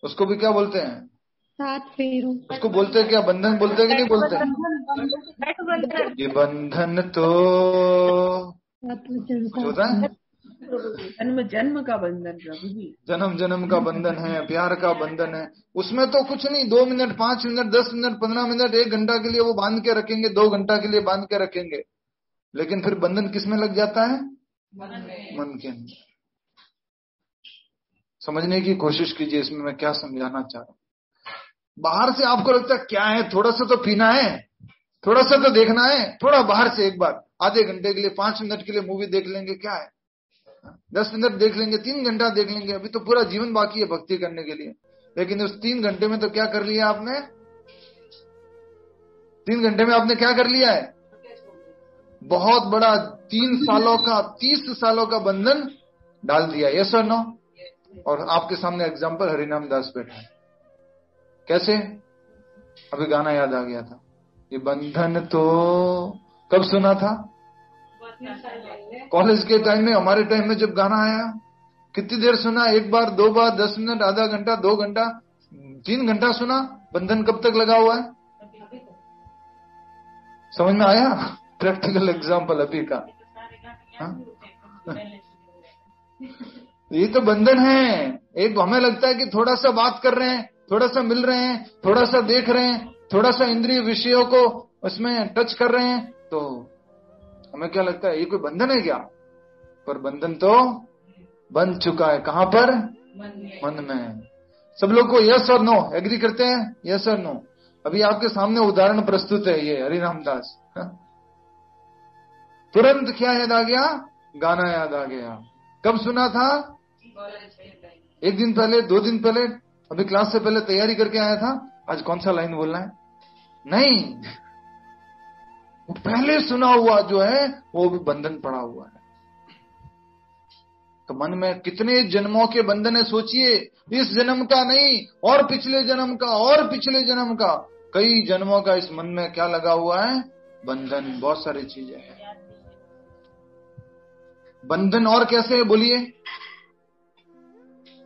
उसको भी क्या बोलते हैं? 7 फेरों। उसको बोलते हैं क्या? बंधन बोलते हैं कि नहीं बोलते? ये बंधन तो कुछ होता है, जन्म जन्म का बंधन, प्रभु जी, जन्म जन्म का बंधन है, प्यार का बंधन है। उसमें तो कुछ नहीं, 2 मिनट, 5 मिनट, 10 मिनट, 15 मिनट, 1 घंटा के लिए वो बांध के रखेंगे, 2 घंटा के लिए बांध के रखेंगे, लेकिन फिर बंधन किसमें लग जाता है? मन के अंदर। समझने की कोशिश कीजिए इसमें मैं क्या समझाना चाह रहा हूं। बाहर से आपको लगता है क्या है, थोड़ा सा तो पीना है, थोड़ा सा तो देखना है, थोड़ा बाहर से एक बार आधे घंटे के लिए, 5 मिनट के लिए मूवी देख लेंगे, क्या है, 10 मिनट देख लेंगे, 3 घंटा देख लेंगे, अभी तो पूरा जीवन बाकी है भक्ति करने के लिए। लेकिन उस 3 घंटे में तो क्या कर लिया आपने? 3 घंटे में आपने क्या कर लिया है? बहुत बड़ा 3 सालों का, 30 सालों का बंधन डाल दिया। यस और नो? और आपके सामने एग्जाम्पल हरिनाम दास बैठा है। कैसे? अभी गाना याद आ गया था, ये बंधन तो कब सुना था? कॉलेज के टाइम में, हमारे टाइम में जब गाना आया, कितनी देर सुना? 1 बार, 2 बार, 10 मिनट, आधा घंटा, 2 घंटा, 3 घंटा सुना। बंधन कब तक लगा हुआ है? समझ में आया? प्रैक्टिकल एग्जाम्पल अभी का। ये तो बंधन है। एक हमें लगता है कि थोड़ा सा बात कर रहे हैं, थोड़ा सा मिल रहे हैं, थोड़ा सा देख रहे हैं, थोड़ा सा इंद्रिय विषयों को उसमें टच कर रहे हैं, तो हमें क्या लगता है ये कोई बंधन है क्या? पर बंधन तो बन चुका है। कहां पर? मन में। सब लोग को यस और नो एग्री करते हैं? यस और नो। अभी आपके सामने उदाहरण प्रस्तुत है ये हरिनाम दास। तुरंत क्या याद आ गया? गाना याद आ गया। कब सुना था? एक दिन पहले, 2 दिन पहले, अभी क्लास से पहले तैयारी करके आया था। आज कौन सा लाइन बोलना है? नहीं, वो पहले सुना हुआ जो है वो भी बंधन पड़ा हुआ है। तो मन में कितने जन्मों के बंधन है सोचिए। इस जन्म का नहीं, और पिछले जन्म का, और पिछले जन्म का, कई जन्मों का इस मन में क्या लगा हुआ है? बंधन। बहुत सारी चीजें हैं बंधन। और कैसे है बोलिए?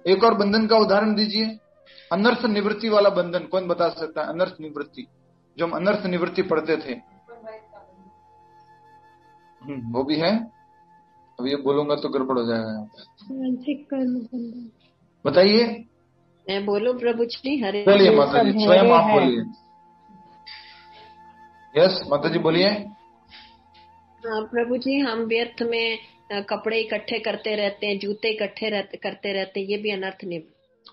एक और बंधन का उदाहरण दीजिए। अनर्थ निवृत्ति वाला बंधन कौन बता सकता है? अनर्थ निवृत्ति, जो हम अनर्थ निवृत्ति पढ़ते थे, वो भी है। अब ये बोलूंगा तो गड़बड़ हो जाएगा यहाँ पे। बताइए। मैं बोलूं प्रभु जी? हरे बोलिए माता जी, स्वयं आप बोलिए। यस माता जी बोलिए। हाँ प्रभु जी, हम व्यर्थ में कपड़े इकट्ठे करते रहते हैं, जूते इकट्ठे करते रहते हैं, ये भी अनर्थ नहीं।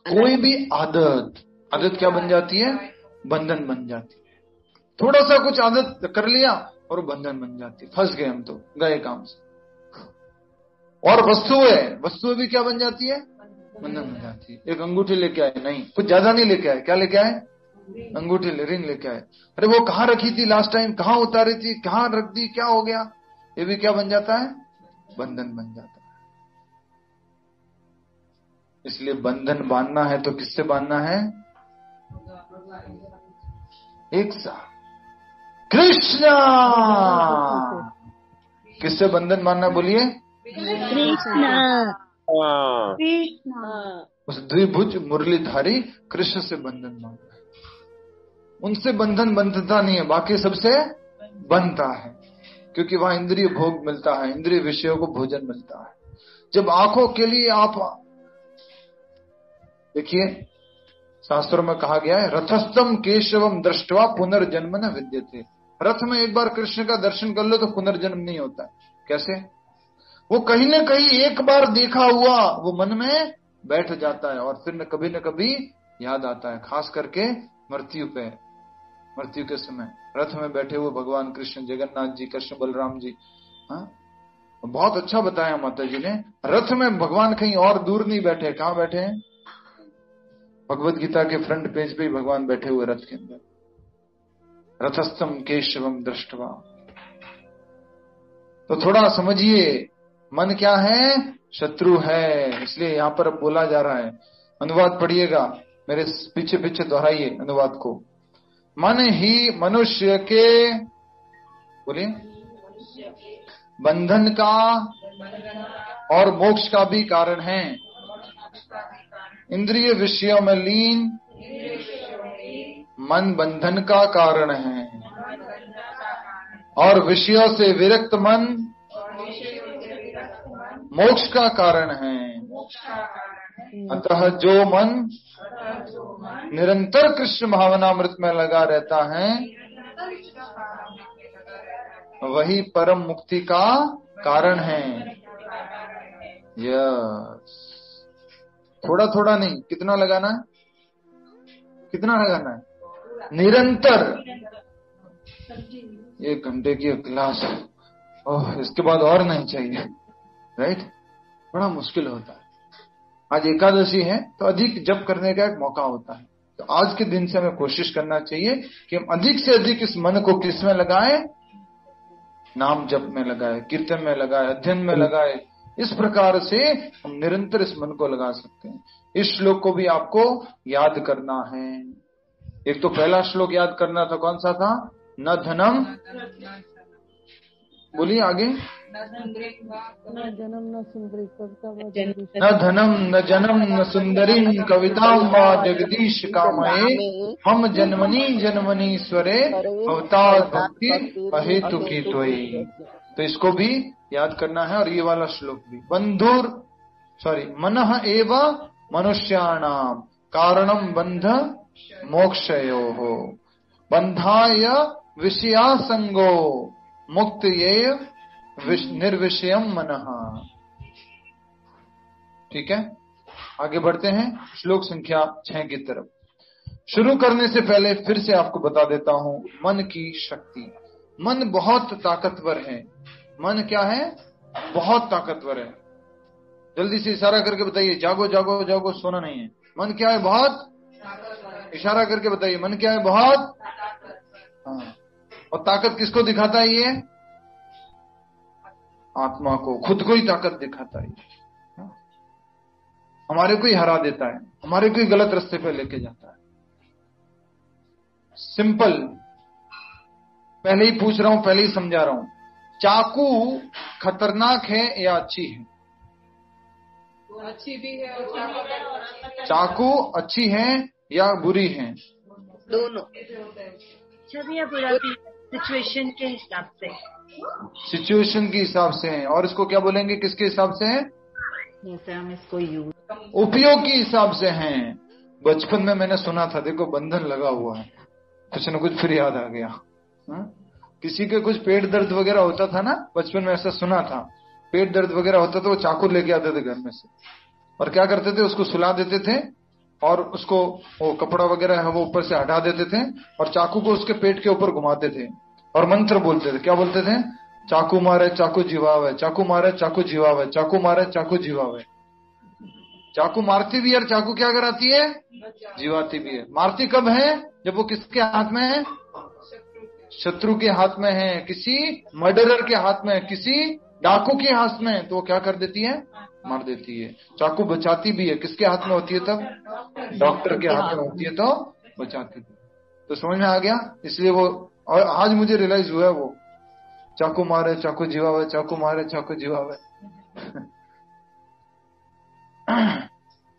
कोई भी आदत क्या बन जाती है? बंधन बन जाती है। थोड़ा सा कुछ आदत कर लिया और बंधन बन जाती है। फंस गए हम, तो गए काम से। और वस्तुएं भी क्या बन जाती है? बंधन बन जाती है। एक अंगूठी लेके आए, नहीं कुछ ज्यादा नहीं लेके आए, क्या लेके आए? अंगूठी, रिंग लेके आए। अरे वो कहाँ रखी थी लास्ट टाइम, कहाँ उतारी थी, कहाँ रख दी, क्या हो गया? ये भी क्या बन जाता है? बंधन बन जाता है। इसलिए बंधन बांधना है तो किससे बांधना है? एक साथ कृष्ण। किससे बंधन बांधना बोलिए? कृष्ण। उस द्विभुज मुरलीधारी कृष्ण से बंधन बांधना है। उनसे बंधन बंधता नहीं है, बाकी सबसे बनता है, क्योंकि वहां इंद्रिय भोग मिलता है, इंद्रिय विषयों को भोजन मिलता है। जब आंखों के लिए आप देखिए, शास्त्रों में कहा गया है, रथस्थम केशवम दृष्टवा पुनर्जन्म न विद्यते। रथ में एक बार कृष्ण का दर्शन कर लो तो पुनर्जन्म नहीं होता है। कैसे? वो कहीं न कहीं एक बार देखा हुआ वो मन में बैठ जाता है और फिर न कभी याद आता है, खास करके मृत्यु के समय रथ में बैठे हुए भगवान कृष्ण, जगन्नाथ जी, कृष्ण बलराम जी। हाँ, बहुत अच्छा बताया माता जी ने। रथ में भगवान कहीं और दूर नहीं बैठे। कहाँ बैठे हैं? भगवत गीता के फ्रंट पेज पे ही भगवान बैठे हुए रथ के अंदर। रथस्थम केशवम दृष्टवा। तो थोड़ा समझिए, मन क्या है? शत्रु है। इसलिए यहां पर अब बोला जा रहा है। अनुवाद पढ़िएगा, मेरे पीछे पीछे दोहराइए अनुवाद को। मन ही मनुष्य के, बोलिए, बंधन का और मोक्ष का भी कारण है। इंद्रिय विषयों में लीन मन बंधन का कारण है और विषयों से विरक्त मन मोक्ष का कारण है। अतः जो मन निरंतर कृष्ण भावनामृत में लगा रहता है वही परम मुक्ति का कारण है। यस, थोड़ा थोड़ा नहीं, कितना लगाना है? कितना लगाना है? निरंतर। 1 घंटे की क्लास, ओह, इसके बाद और नहीं चाहिए, राइट? बड़ा मुश्किल होता है। आज एकादशी है तो अधिक जप करने का एक मौका होता है। तो आज के दिन से हमें कोशिश करना चाहिए कि हम अधिक से अधिक इस मन को किस में लगाएं? नाम जप में लगाए, कीर्तन में लगाए, अध्ययन में लगाए। इस प्रकार से हम निरंतर इस मन को लगा सकते हैं। इस श्लोक को भी आपको याद करना है। एक तो पहला श्लोक याद करना था, कौन सा था? न धनम बोलिए आगे। न जन्म न सुंदरी कविता न धनम न जनम न सुंदरी कवितां वा जगदीश कामये हम जन्मनि जन्मनीश्वरे अवतार भक्ति अहेतु की त्वयि। तो इसको भी याद करना है। और ये वाला श्लोक भी, मनः एव मनुष्याणाम कारणम बंध मोक्षयोः बंधाय विषयासंगो मुक्त ये निर्विषयम मनः। ठीक है, आगे बढ़ते हैं श्लोक संख्या 6 की तरफ। शुरू करने से पहले फिर से आपको बता देता हूं मन की शक्ति। मन बहुत ताकतवर है। मन क्या है? बहुत ताकतवर है। जल्दी से इशारा करके बताइए, जागो जागो जागो, सोना नहीं है। मन क्या है? बहुत। इशारा करके बताइए, मन क्या है? बहुत। हाँ, और ताकत किसको दिखाता है? ये आत्मा को, खुद को ही ताकत दिखाता है। हमारे को ही हरा देता है, हमारे को ही गलत रास्ते पे लेके जाता है। सिंपल, पहले ही पूछ रहा हूं, पहले ही समझा रहा हूं। चाकू खतरनाक है या अच्छी है? अच्छी भी है। चाकू अच्छी है या बुरी है? दोनों। सिचुएशन के हिसाब से। सिचुएशन के हिसाब से है। और इसको क्या बोलेंगे? किसके हिसाब से है? जैसे हम इसको उपयोग के हिसाब से हैं। बचपन में मैंने सुना था, देखो बंधन लगा हुआ है, कुछ न कुछ फिर याद आ गया। किसी के कुछ पेट दर्द वगैरह होता था ना, बचपन में ऐसा सुना था, पेट दर्द वगैरह होता था, वो चाकू लेके आते थे घर में से, और क्या करते थे, उसको सुला देते थे और उसको वो कपड़ा वगैरह है वो ऊपर से हटा देते थे और चाकू को उसके पेट के ऊपर घुमाते थे और मंत्र बोलते थे। क्या बोलते थे? चाकू मारे चाकू जीवावे, चाकू मारे चाकू जीवावे, चाकू मारे चाकू जीवावे। चाकू मारती भी है और चाकू क्या कराती है? जीवाती भी है। मारती कब है? जब वो किसके हाथ में है? शत्रु के हाथ में है, किसी मर्डरर के हाथ में है, किसी डाकू के हाथ में है, तो वो क्या कर देती है? मार देती है। चाकू बचाती भी है, किसके हाथ में होती है तब? डॉक्टर के हाथ में होती है तो बचाती है। तो समझ में आ गया? इसलिए वो, और आज मुझे रियलाइज हुआ है, वो चाकू मारे चाकू जीवावे, चाकू मारे चाकू जीवावे।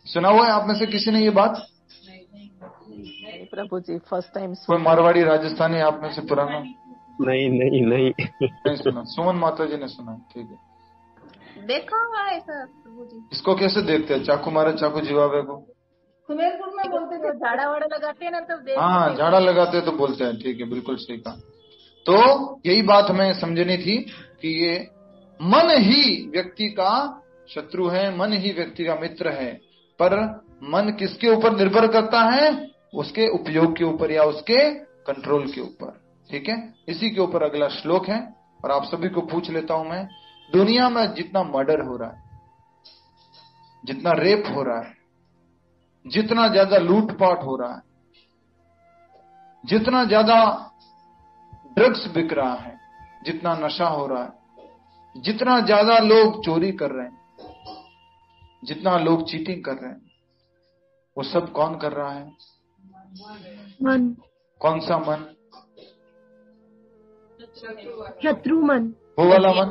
सुना हुआ है आप में से किसी ने ये बात? प्रभु जी फर्स्ट टाइम। कोई मारवाड़ी राजस्थानी आप में से पुराना? नहीं सुना। सुमन माता जी ने सुना, ठीक है। देखा हुआ ऐसा प्रभु जी। इसको कैसे देखते हैं, चाकू मारे चाकू जीवावे को? सुमेरपुर में बोलते थे, झाड़ा वाड़ा लगाते हैं ना तब। हाँ, झाड़ा लगाते हैं तो बोलते हैं, ठीक है, बिल्कुल सही कहा। तो यही बात हमें समझनी थी कि ये मन ही व्यक्ति का शत्रु है, मन ही व्यक्ति का मित्र है। पर मन किसके ऊपर निर्भर करता है? उसके उपयोग के ऊपर या उसके कंट्रोल के ऊपर। ठीक है, इसी के ऊपर अगला श्लोक है। और आप सभी को पूछ लेता हूं मैं, दुनिया में जितना मर्डर हो रहा है, जितना रेप हो रहा है, जितना ज्यादा लूटपाट हो रहा है, जितना ज्यादा ड्रग्स बिक रहा है, जितना नशा हो रहा है, जितना ज्यादा लोग चोरी कर रहे हैं, जितना लोग चीटिंग कर रहे हैं, वो सब कौन कर रहा है? मन। कौन सा मन? शत्रु मन। वो वाला मन?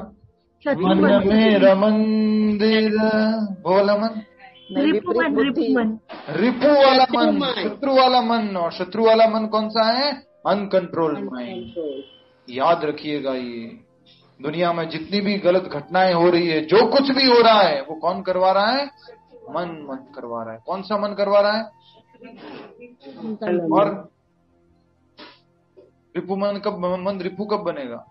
शत्रु मन मन। मेरा मंदिर, वो वाला मन? रिपु मन। रिपु मन। रिपु वाला मन, शत्रु वाला मन। और शत्रु वाला मन कौन सा है? Uncontrolled mind. याद रखिएगा, ये दुनिया में जितनी भी गलत घटनाएं हो रही है, जो कुछ भी हो रहा है, वो कौन करवा रहा है? मन करवा रहा है। कौन सा मन करवा रहा है? और रिपु मन कब, मन रिपु कब बनेगा?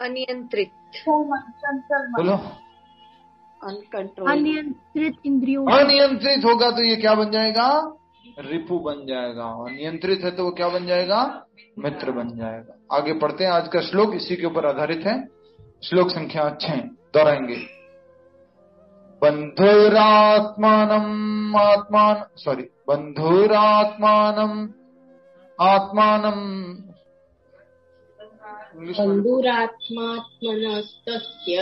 अनियंत्रित। बोलो। अनियंत्रित इंद्रियों। अनियंत्रित होगा तो ये क्या बन जाएगा? रिपु बन जाएगा। और नियंत्रित है तो वो क्या बन जाएगा? मित्र बन जाएगा। आगे पढ़ते हैं, आज का श्लोक इसी के ऊपर आधारित है। श्लोक संख्या 6 दोहराएंगे। बंधुरात्मानम आत्मानम बंधुरात्मात्मनस्तस्य,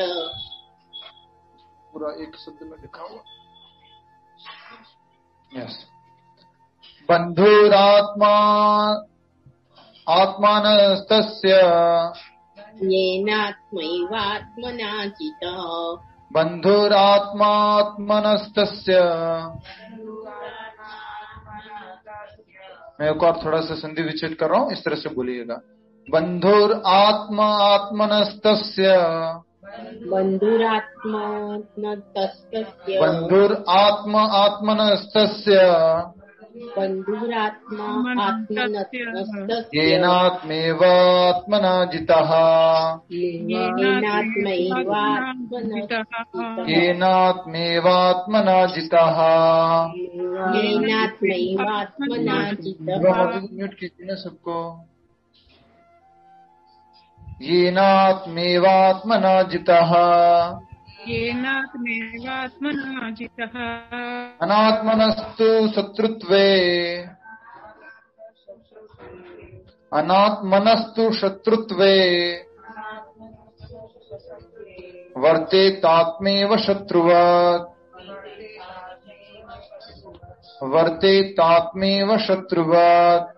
पूरा एक शब्द में लिखा हुआ। यस, बंधुरात्मा आत्मानस्तस्य येनात्मैवात्मना जितः बंधुरात्मात्मनस्तस्य। मैं एक और थोड़ा सा संधि विच्छेद कर रहा हूं, इस तरह से बोलिएगा। बंधुरात्मात्मनस्तस्य बंधुरात्मनस्तस्य बंधुरात्मात्मनस्तस्य बंधुरात्मात्मनस्तस्य येनात्मेवात्मना जितः येनात्मेवात्मना जितः। म्यूट कीजिए ना सबको। येनात्मेवात्मना जितः येनात्मेवात्मना जितः अनात्मनस्तु शत्रुत्वे अनात्मनस्तु शत्रुत्वे वर्तेतात्मेव शत्रुवत् वर्तेतात्मेव शत्रुवत्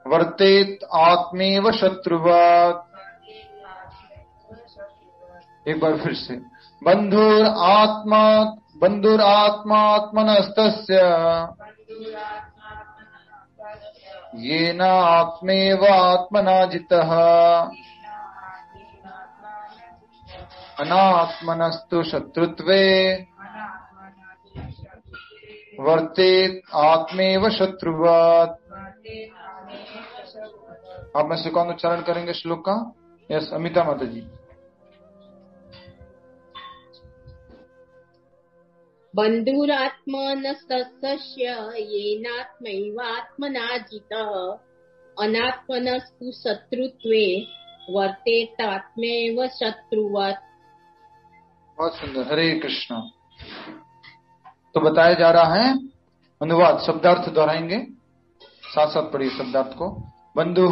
वर्तेत आत्मेव शत्रुवत्। एक बार फिर से। बंधुरात्मात्मनस्तस्य येन आत्मेवात्मना जितः अनात्मनस्तु शत्रुत्वे वर्तेत आत्मेव शत्रुवत्। आप में से कौन उच्चारण करेंगे श्लोक का? यस, अमिता माता जी। बंधुरात्मनस्तस्य येनात्मैवात्मना जितः अनात्मनस्तु शत्रुत्वे वर्तेतात्मेव शत्रुवत्। बहुत सुंदर। हरे कृष्ण। तो बताया जा रहा है अनुवाद, शब्दार्थ दोहराएंगे, साथ साथ पढ़िए शब्दार्थ को। बंधु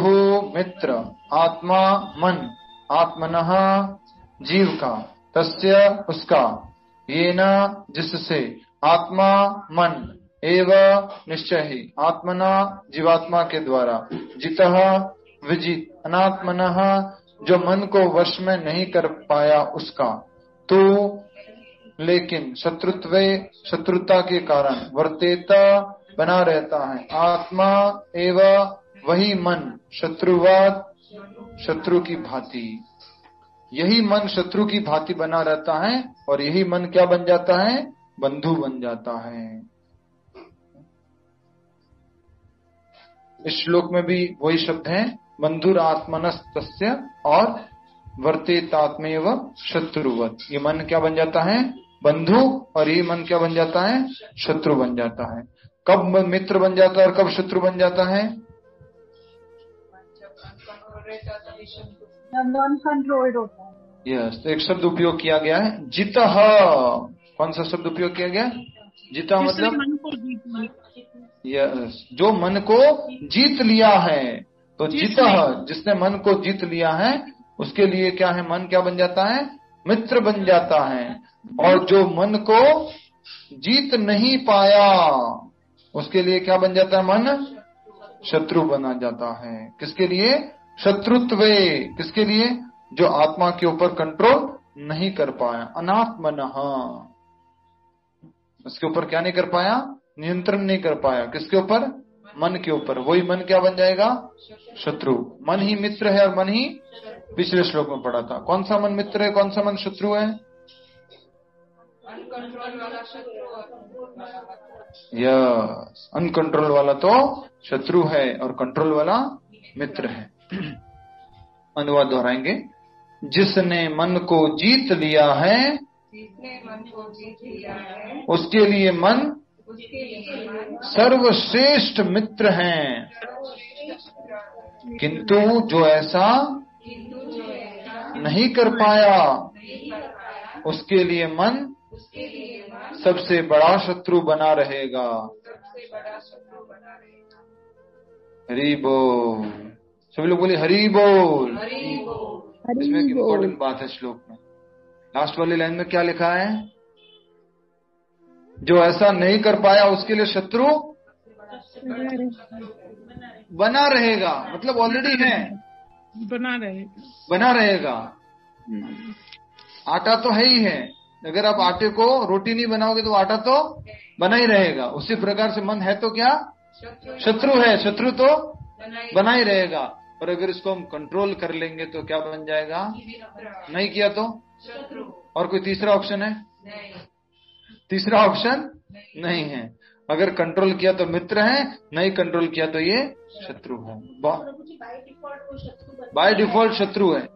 मित्र, आत्मा मन, आत्मनः जीव का, तस्य उसका, येना जिससे, आत्मा मन, एव निश्चय ही, आत्मना जीवात्मा के द्वारा, जितः विजित, अनात्मनः जो मन को वश में नहीं कर पाया उसका, तो लेकिन शत्रुत्वे शत्रुता के कारण, वर्तेता बना रहता है, आत्मा एव वही मन, शत्रुवाद शत्रु की भांति, यही मन शत्रु की भांति बना रहता है और यही मन क्या बन जाता है? बंधु बन जाता है। इस श्लोक में भी वही शब्द हैं, बंधुरात्मनस्तस्य और वर्तेतात्मेव शत्रुवत्। ये मन क्या बन जाता है? बंधु, और ये मन क्या बन जाता है? शत्रु बन जाता है। कब मित्र बन जाता है और कब शत्रु बन जाता है? अनकंट्रोल्ड होता है। यस, तो एक शब्द उपयोग किया गया है, जितः। कौन सा शब्द उपयोग किया गया? जिता मतलब यस, जो मन को जीत लिया है। तो जितः, जिसने मन को जीत लिया है उसके लिए क्या है? मन क्या बन जाता है? मित्र बन जाता है। और जो मन को जीत नहीं पाया उसके लिए क्या बन जाता है? मन शत्रु बना जाता है। किसके लिए? शत्रुत्वे। किसके लिए? जो आत्मा के ऊपर कंट्रोल नहीं कर पाया, अनात्मनः, उसके ऊपर क्या नहीं कर पाया? नियंत्रण नहीं कर पाया। किसके ऊपर? मन के ऊपर। वही मन क्या बन जाएगा? शत्रु। मन ही मित्र है और मन ही, पिछले श्लोक में पढ़ा था, कौन सा मन मित्र है, कौन सा मन शत्रु है? यस, अनकंट्रोल वाला तो शत्रु है और कंट्रोल वाला मित्र है। अनुवाद दोहराएंगे। जिसने मन को जीत लिया है उसके लिए मन सर्वश्रेष्ठ मित्र हैं, किंतु जो ऐसा नहीं कर पाया उसके लिए मन सबसे बड़ा शत्रु बना रहेगा। हरि बोल। सभी लोग बोले हरि बोल। इसमें एक इम्पोर्टेंट बात है श्लोक में, लास्ट वाली लाइन में क्या लिखा है? जो ऐसा नहीं कर पाया उसके लिए शत्रु बना रहेगा, मतलब ऑलरेडी है। बना रहेगा। आटा तो है ही है, अगर आप आटे को रोटी नहीं बनाओगे तो आटा तो बना ही रहेगा। उसी प्रकार से मन है तो क्या शत्रु है, शत्रु तो बना ही रहेगा। और अगर इसको हम कंट्रोल कर लेंगे तो क्या बन जाएगा, नहीं किया तो शत्रु। और कोई तीसरा ऑप्शन है? तीसरा ऑप्शन नहीं है। अगर कंट्रोल किया तो मित्र है, नहीं कंट्रोल किया तो ये शत्रु है। बाय डिफॉल्ट शत्रु है।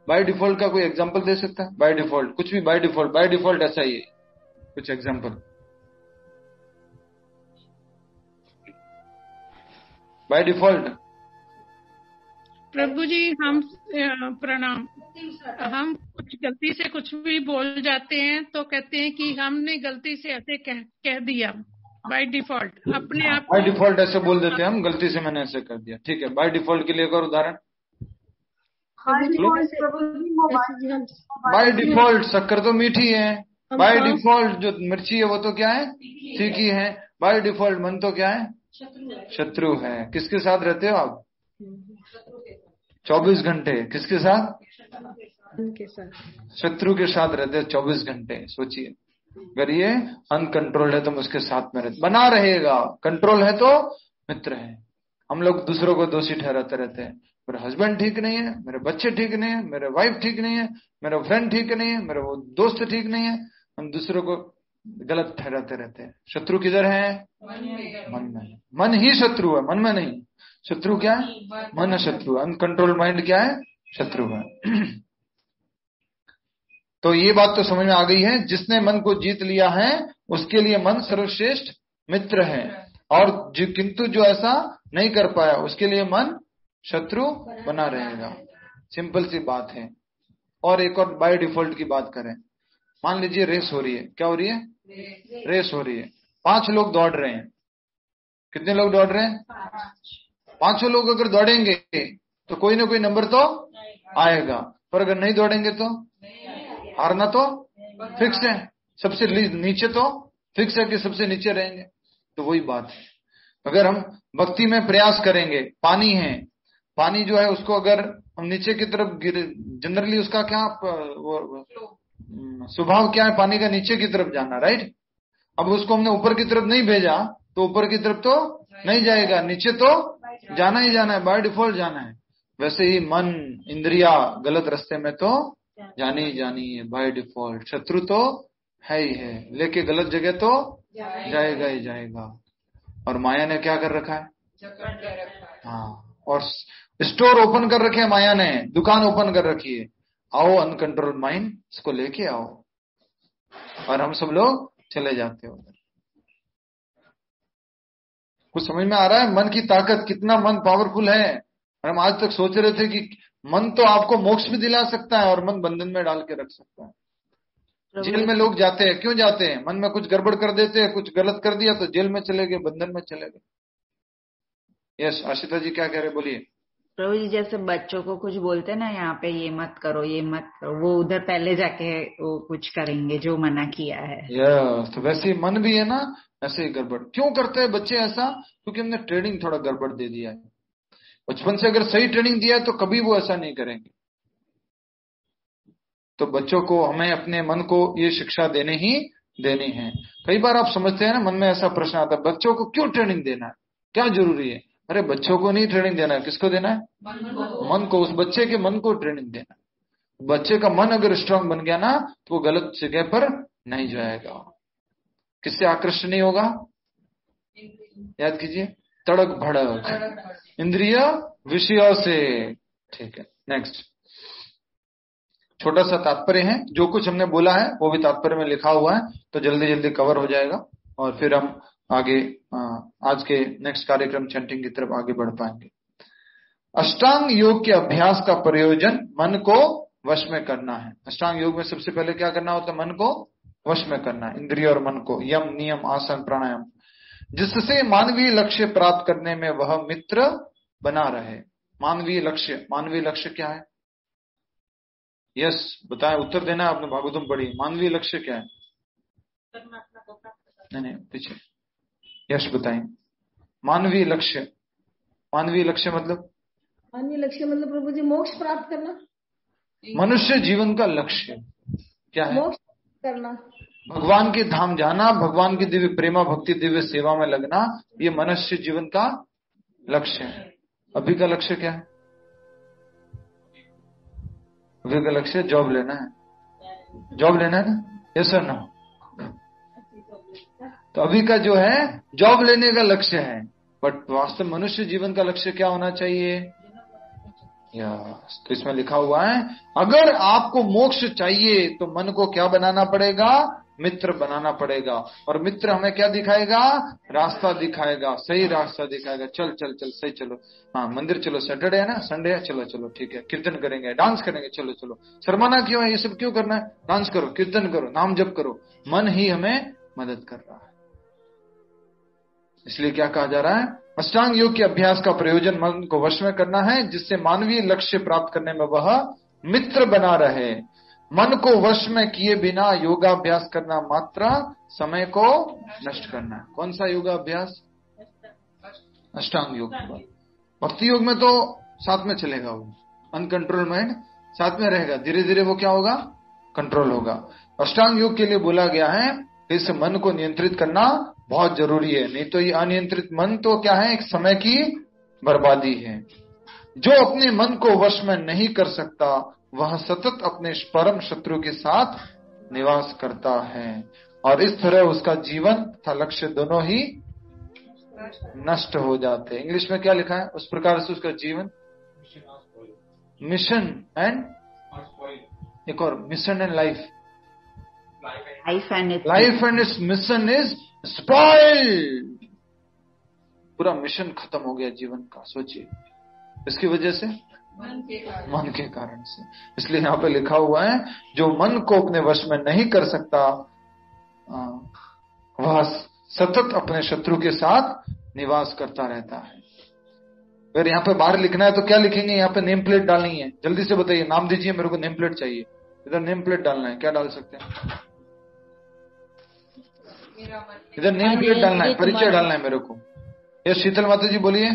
बाय डिफॉल्ट का कोई एग्जांपल दे सकता है? बाय डिफॉल्ट कुछ भी, बाय डिफॉल्ट ऐसा ही है, कुछ एग्जांपल बाय डिफॉल्ट। प्रभु जी हम प्रणाम, हम कुछ गलती से कुछ भी बोल जाते हैं तो कहते हैं कि हमने गलती से ऐसे कह दिया। बाय डिफॉल्ट अपने आप बाय डिफॉल्ट ऐसे बोल देते हैं हम, गलती से मैंने ऐसे कर दिया। ठीक है, बाय डिफॉल्ट के लिए एक और उदाहरण। बाय डिफॉल्ट शक्कर तो मीठी है, बाय डिफॉल्ट जो मिर्ची है वो तो क्या है, तीखी है। बाय डिफॉल्ट मन तो क्या है, शत्रु है। किसके साथ रहते हो आप 24 घंटे? किसके साथ? शत्रु के साथ रहते हो 24 घंटे। सोचिए, अगर ये अनकंट्रोल्ड है तो हम उसके साथ में रहते, बना रहेगा। कंट्रोल है तो मित्र है। हम लोग दूसरों को दोषी ठहराते रहते हैं, मेरा हस्बैंड ठीक नहीं है, मेरे बच्चे ठीक नहीं है, मेरे वाइफ ठीक नहीं है, मेरा फ्रेंड ठीक नहीं है, मेरा वो दोस्त ठीक नहीं है। हम दूसरों को गलत ठहराते रहते हैं। शत्रु किधर है? मन में। मन ही शत्रु है, मन में नहीं। शत्रु क्या है? मन शत्रु। अनकंट्रोल माइंड क्या है? शत्रु है। तो ये बात तो समझ में आ गई है, जिसने मन को जीत लिया है उसके लिए मन सर्वश्रेष्ठ मित्र है। और किंतु जो ऐसा नहीं कर पाया उसके लिए मन शत्रु बना रहेगा। सिंपल सी बात है। और एक और बाय डिफॉल्ट की बात करें, मान लीजिए रेस हो रही है। क्या हो रही है? रेस हो रही है। 5 लोग दौड़ रहे हैं। कितने लोग दौड़ रहे हैं? 5 लोग अगर दौड़ेंगे तो कोई ना कोई नंबर तो आएगा, पर अगर नहीं दौड़ेंगे तो हारना तो फिक्स है। सबसे नीचे तो फिक्स है कि सबसे नीचे रहेंगे। तो वही बात है, अगर हम भक्ति में प्रयास करेंगे, पानी है, पानी जो है उसको अगर हम नीचे की तरफ जनरली उसका क्या स्वभाव क्या है, पानी का नीचे की तरफ जाना, राइट। अब उसको हमने ऊपर की तरफ नहीं भेजा तो ऊपर की तरफ तो नहीं जाएगा, नीचे तो जाना ही जाना है, बाय डिफॉल्ट जाना है। वैसे ही मन इंद्रिया गलत रास्ते में तो जानी ही जानी है बाय डिफॉल्ट। शत्रु तो है ही है, लेके गलत जगह तो जाएगा ही जाएगा। और माया ने क्या कर रखा है? हाँ, और स्टोर ओपन कर रखे हैं माया ने, दुकान ओपन कर रखी है। आओ अनकंट्रोल माइंड, इसको लेके आओ। और हम सब लोग चले जाते हो। कुछ समझ में आ रहा है? मन की ताकत, कितना मन पावरफुल है। और हम आज तक सोच रहे थे कि मन तो आपको मोक्ष भी दिला सकता है और मन बंधन में डाल के रख सकता है। जेल में लोग जाते हैं, क्यों जाते हैं? मन में कुछ गड़बड़ कर देते हैं, कुछ गलत कर दिया तो जेल में चले गए, बंधन में चले गए। यस आशिता जी क्या कह रहे, बोलिए। प्रभु जी, जैसे बच्चों को कुछ बोलते हैं ना, यहाँ पे ये मत करो, ये मत करो, वो उधर पहले जाके वो कुछ करेंगे जो मना किया है। यस, तो वैसे ही मन भी है ना, ऐसे ही गड़बड़ क्यों करते हैं बच्चे ऐसा? क्योंकि हमने ट्रेनिंग थोड़ा गड़बड़ दे दिया है। बचपन से अगर सही ट्रेनिंग दिया है तो कभी वो ऐसा नहीं करेंगे। तो बच्चों को हमें अपने मन को ये शिक्षा देनी ही देनी है। कई बार आप समझते हैं ना, मन में ऐसा प्रश्न आता है, बच्चों को क्यों ट्रेनिंग देना है, क्या जरूरी है? अरे बच्चों को नहीं ट्रेनिंग देना है, किसको देना है? मन को। उस बच्चे के मन को ट्रेनिंग देना है। बच्चे का मन अगर स्ट्रांग बन गया ना तो वो गलत जगह पर नहीं जाएगा। किससे आकृष्ट नहीं होगा? याद कीजिए, तड़क भड़क इंद्रिय विषयों से। ठीक है, नेक्स्ट। छोटा सा तात्पर्य है, जो कुछ हमने बोला है वो भी तात्पर्य में लिखा हुआ है, तो जल्दी जल्दी कवर हो जाएगा और फिर हम आगे आज के नेक्स्ट कार्यक्रम चैंटिंग की तरफ आगे बढ़ पाएंगे। अष्टांग योग के अभ्यास का प्रयोजन मन को वश में करना है। अष्टांग योग में सबसे पहले क्या करना होता है? मन को वश में करना है, इंद्रिय और मन को। यम, नियम, आसन, प्राणायाम, जिससे मानवीय लक्ष्य प्राप्त करने में वह मित्र बना रहे। मानवीय लक्ष्य क्या है? यस बताएं, उत्तर देना है। आपने भागवतम पढ़ी, मानवीय लक्ष्य क्या है? नहीं पीछे। यश बताएं, मानवीय लक्ष्य मानवीय लक्ष्य मतलब प्रभु जी मोक्ष प्राप्त करना। मनुष्य जीवन का लक्ष्य क्या है? मोक्ष करना, भगवान के धाम जाना, भगवान की दिव्य प्रेमा भक्ति दिव्य सेवा में लगना, ये मनुष्य जीवन का लक्ष्य है। अभी का लक्ष्य क्या है? अभी का लक्ष्य जॉब लेना है। जॉब लेना है ना? यस और नो? तो अभी का जो है जॉब लेने का लक्ष्य है, बट वास्तव मनुष्य जीवन का लक्ष्य क्या होना चाहिए? तो इसमें लिखा हुआ है, अगर आपको मोक्ष चाहिए तो मन को क्या बनाना पड़ेगा? मित्र बनाना पड़ेगा। और मित्र हमें क्या दिखाएगा? रास्ता दिखाएगा, सही रास्ता दिखाएगा। चल चल चल, सही चलो, हाँ मंदिर चलो, सैटरडे है ना, संडे है, चलो चलो ठीक है, कीर्तन करेंगे, डांस करेंगे, चलो चलो। शर्माना क्यों है? ये सब क्यों करना है? डांस करो, कीर्तन करो, नाम जप करो। मन ही हमें मदद कर रहा है। इसलिए क्या कहा जा रहा है? अष्टांग योग के अभ्यास का प्रयोजन मन को वश में करना है, जिससे मानवीय लक्ष्य प्राप्त करने में वह मित्र बना रहे। मन को वश में किए बिना योगाभ्यास करना मात्र समय को नष्ट करना है। कौन सा योगाभ्यास? अष्टांग योग। भक्ति योग में तो साथ में चलेगा, वो अनकंट्रोल माइंड साथ में रहेगा, धीरे धीरे वो क्या होगा? कंट्रोल होगा। अष्टांग योग के लिए बोला गया है इस मन को नियंत्रित करना बहुत जरूरी है, नहीं तो ये अनियंत्रित मन तो क्या है? एक समय की बर्बादी है। जो अपने मन को वश में नहीं कर सकता वह सतत अपने परम शत्रु के साथ निवास करता है, और इस तरह उसका जीवन तथा लक्ष्य दोनों ही नष्ट हो जाते हैं। इंग्लिश में क्या लिखा है? उस प्रकार से उसका जीवन, मिशन एंड एक और mission and life and it's mission is spoiled. पूरा मिशन खत्म हो गया जीवन का। सोचिए, इसकी वजह से मन के कारण से। इसलिए यहाँ पे लिखा हुआ है जो मन को अपने वश में नहीं कर सकता वह सतत अपने शत्रु के साथ निवास करता रहता है। अगर यहाँ पे बाहर लिखना है तो क्या लिखेंगे? यहाँ पे नेम प्लेट डालनी है। जल्दी से बताइए, नाम दीजिए, मेरे को नेम प्लेट चाहिए। इधर नेम प्लेट डालना है, क्या डाल सकते हैं? इधर नेम प्लेट डालना है, परिचय डालना है मेरे को। ये शीतल माता जी बोलिए।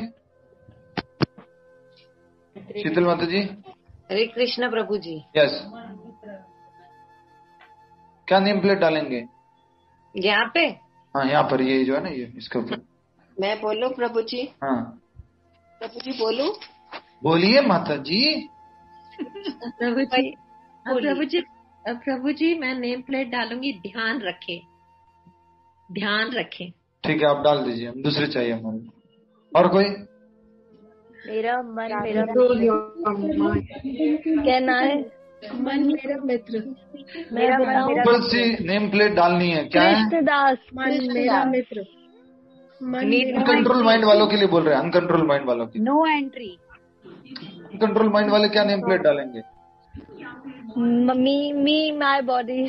शीतल माता जी। हरे कृष्ण प्रभु जी। यस, क्या नेम प्लेट डालेंगे? यहाँ पे? हाँ, यहाँ पर ये जो है ना, ये इसके ऊपर। मैं बोलूं प्रभु जी? हाँ प्रभु जी बोलूं? बोलिए माता जी। प्रभु जी मैं नेम प्लेट डालूंगी, ध्यान रखें, ध्यान रखें। ठीक है, आप डाल दीजिए, हम दूसरे चाहिए हमारे। और कोई? मेरा मन मेरा कहना है, मन मेरा मित्र। मेरा ऊपर से नेम प्लेट डालनी है, क्या है? कृष्णदास। मन मेरा मित्र। अनकंट्रोल माइंड वालों के लिए बोल रहे हैं, अनकंट्रोल माइंड वालों के। No entry. अनकंट्रोल माइंड वाले क्या नेम प्लेट डालेंगे? Me my body.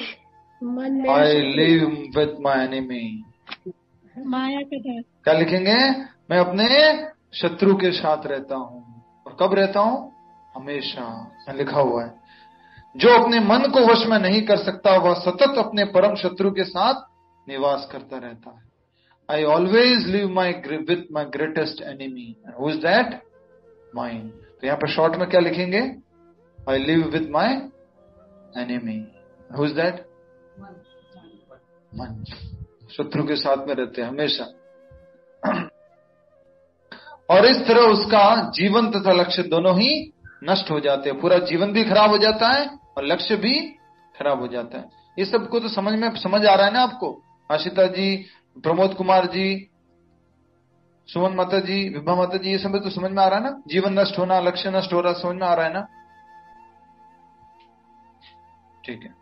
I live with my enemy. Maya का दास। क्या लिखेंगे? मैं अपने शत्रु के साथ रहता हूँ। और कब रहता हूँ? हमेशा। लिखा हुआ है जो अपने मन को वश में नहीं कर सकता वह सतत अपने परम शत्रु के साथ निवास करता रहता है। I always live with my greatest enemy. Who is that? Mine. तो यहाँ पर शॉर्ट में क्या लिखेंगे? I live with my enemy. Who is that? मन। शत्रु के साथ में रहते हैं हमेशा। और इस तरह उसका जीवन तथा लक्ष्य दोनों ही नष्ट हो जाते हैं। पूरा जीवन भी खराब हो जाता है और लक्ष्य भी खराब हो जाता है। ये सबको तो समझ आ रहा है ना आपको? आशिता जी, प्रमोद कुमार जी, सुमन माता जी, विभा माता जी, ये सब तो समझ में आ रहा है ना? जीवन नष्ट होना, लक्ष्य नष्ट हो रहा, समझ में आ रहा है ना? ठीक है।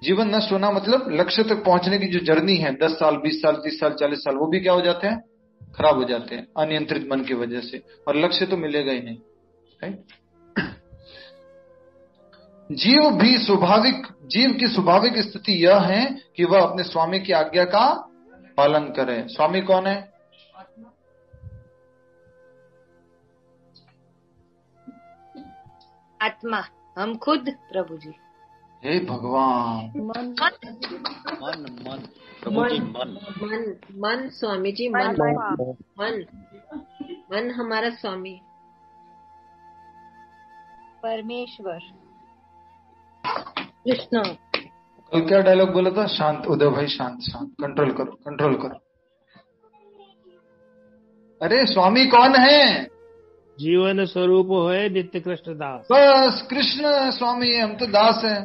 जीवन नष्ट होना मतलब लक्ष्य तक पहुंचने की जो जर्नी है, 10 साल, 20 साल, 30 साल, 40 साल, वो भी क्या हो जाते हैं? खराब हो जाते हैं अनियंत्रित मन की वजह से। और लक्ष्य तो मिलेगा ही नहीं। जीव की स्वाभाविक स्थिति यह है कि वह अपने स्वामी की आज्ञा का पालन करे। स्वामी कौन है? आत्मा, हम खुद प्रभु जी। हे भगवान। मन प्रभु जी, मन स्वामी जी, मन। मन हमारा स्वामी, परमेश्वर, कृष्ण। कल क्या डायलॉग बोला था? शांत उदय भाई, शांत शांत, कंट्रोल करो कंट्रोल करो। अरे स्वामी कौन है? जीवन स्वरूप है नित्य कृष्ण दास। बस कृष्ण स्वामी है, हम तो दास हैं।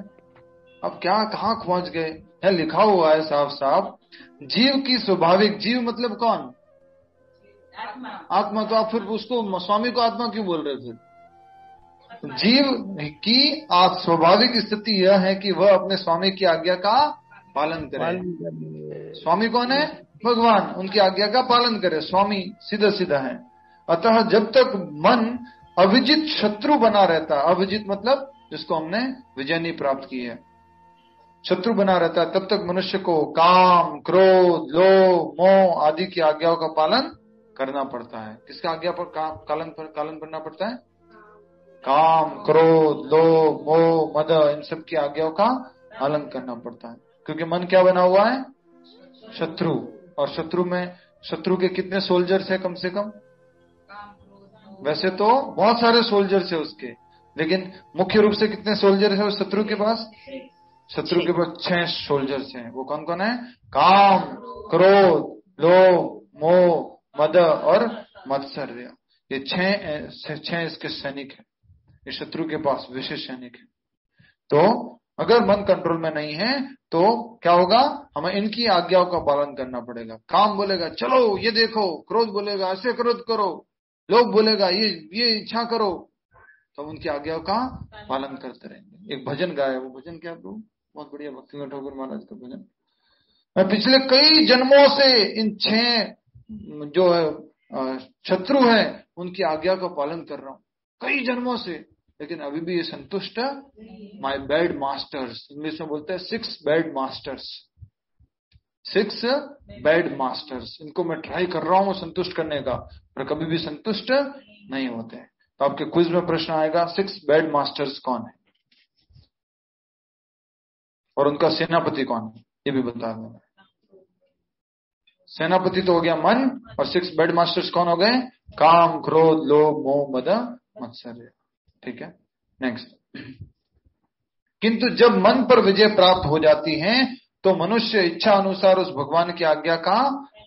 अब क्या कहाँ पहुंच गए? है लिखा हुआ है साफ साफ, जीव की स्वाभाविक, जीव मतलब कौन? आत्मा। तो आप फिर उसको स्वामी को आत्मा क्यों बोल रहे थे? जीव की स्वाभाविक स्थिति यह है कि वह अपने स्वामी की आज्ञा का पालन करे। स्वामी कौन है? भगवान। उनकी आज्ञा का पालन करे, स्वामी सीधा सीधा है। अतः जब तक मन अविजित शत्रु बना रहता, अविजित मतलब जिसको हमने विजय नहीं प्राप्त की है, शत्रु बना रहता है, तब तक मनुष्य को काम, क्रोध, लोभ, मोह आदि की आज्ञाओं का पालन करना पड़ता है। किसका आज्ञा पर पालन करना पड़ता है? काम, क्रोध, लोभ, मोह, मद, इन सब की आज्ञाओं का पालन करना पड़ता है। क्योंकि मन क्या बना हुआ है? शत्रु। और शत्रु के कितने सोल्जर्स है? कम से कम, वैसे तो बहुत सारे सोल्जर्स है उसके, लेकिन मुख्य रूप से कितने सोल्जर्स है उस शत्रु के पास? शत्रु के पास 6 सोल्जर्स हैं। वो कौन कौन है? काम, क्रोध, लोभ, मोह, मद और मत्सर्य। ये 6 इसके सैनिक हैं। ये शत्रु के पास विशेष सैनिक है। तो अगर मन कंट्रोल में नहीं है तो क्या होगा? हमें इनकी आज्ञाओं का पालन करना पड़ेगा। काम बोलेगा चलो ये देखो, क्रोध बोलेगा ऐसे क्रोध करो, लोभ बोलेगा ये इच्छा करो, तो उनकी आज्ञाओं का पालन करते रहेंगे। एक भजन गाया, वो भजन क्या प्रभु? बहुत बढ़िया, भक्ति ठाकुर महाराज का भजन। मैं पिछले कई जन्मों से इन 6 जो है शत्रु है उनकी आज्ञा का पालन कर रहा हूं, कई जन्मों से, लेकिन अभी भी ये संतुष्ट है। माई बैड मास्टर्स, इंग्लिश में बोलते हैं 6 बैड मास्टर्स, 6 बैड मास्टर्स। इनको मैं ट्राई कर रहा हूं संतुष्ट करने का, पर कभी भी संतुष्ट नहीं होते। तो आपके क्विज में प्रश्न आएगा 6 बैड मास्टर्स कौन है और उनका सेनापति कौन है, ये भी बता देना। सेनापति तो हो गया मन, और 6 बैड मास्टर्स कौन हो गए? काम, क्रोध, लोभ, मोह, मद, मत्सर्य। ठीक है, नेक्स्ट। किंतु जब मन पर विजय प्राप्त हो जाती है तो मनुष्य इच्छा अनुसार उस भगवान की आज्ञा का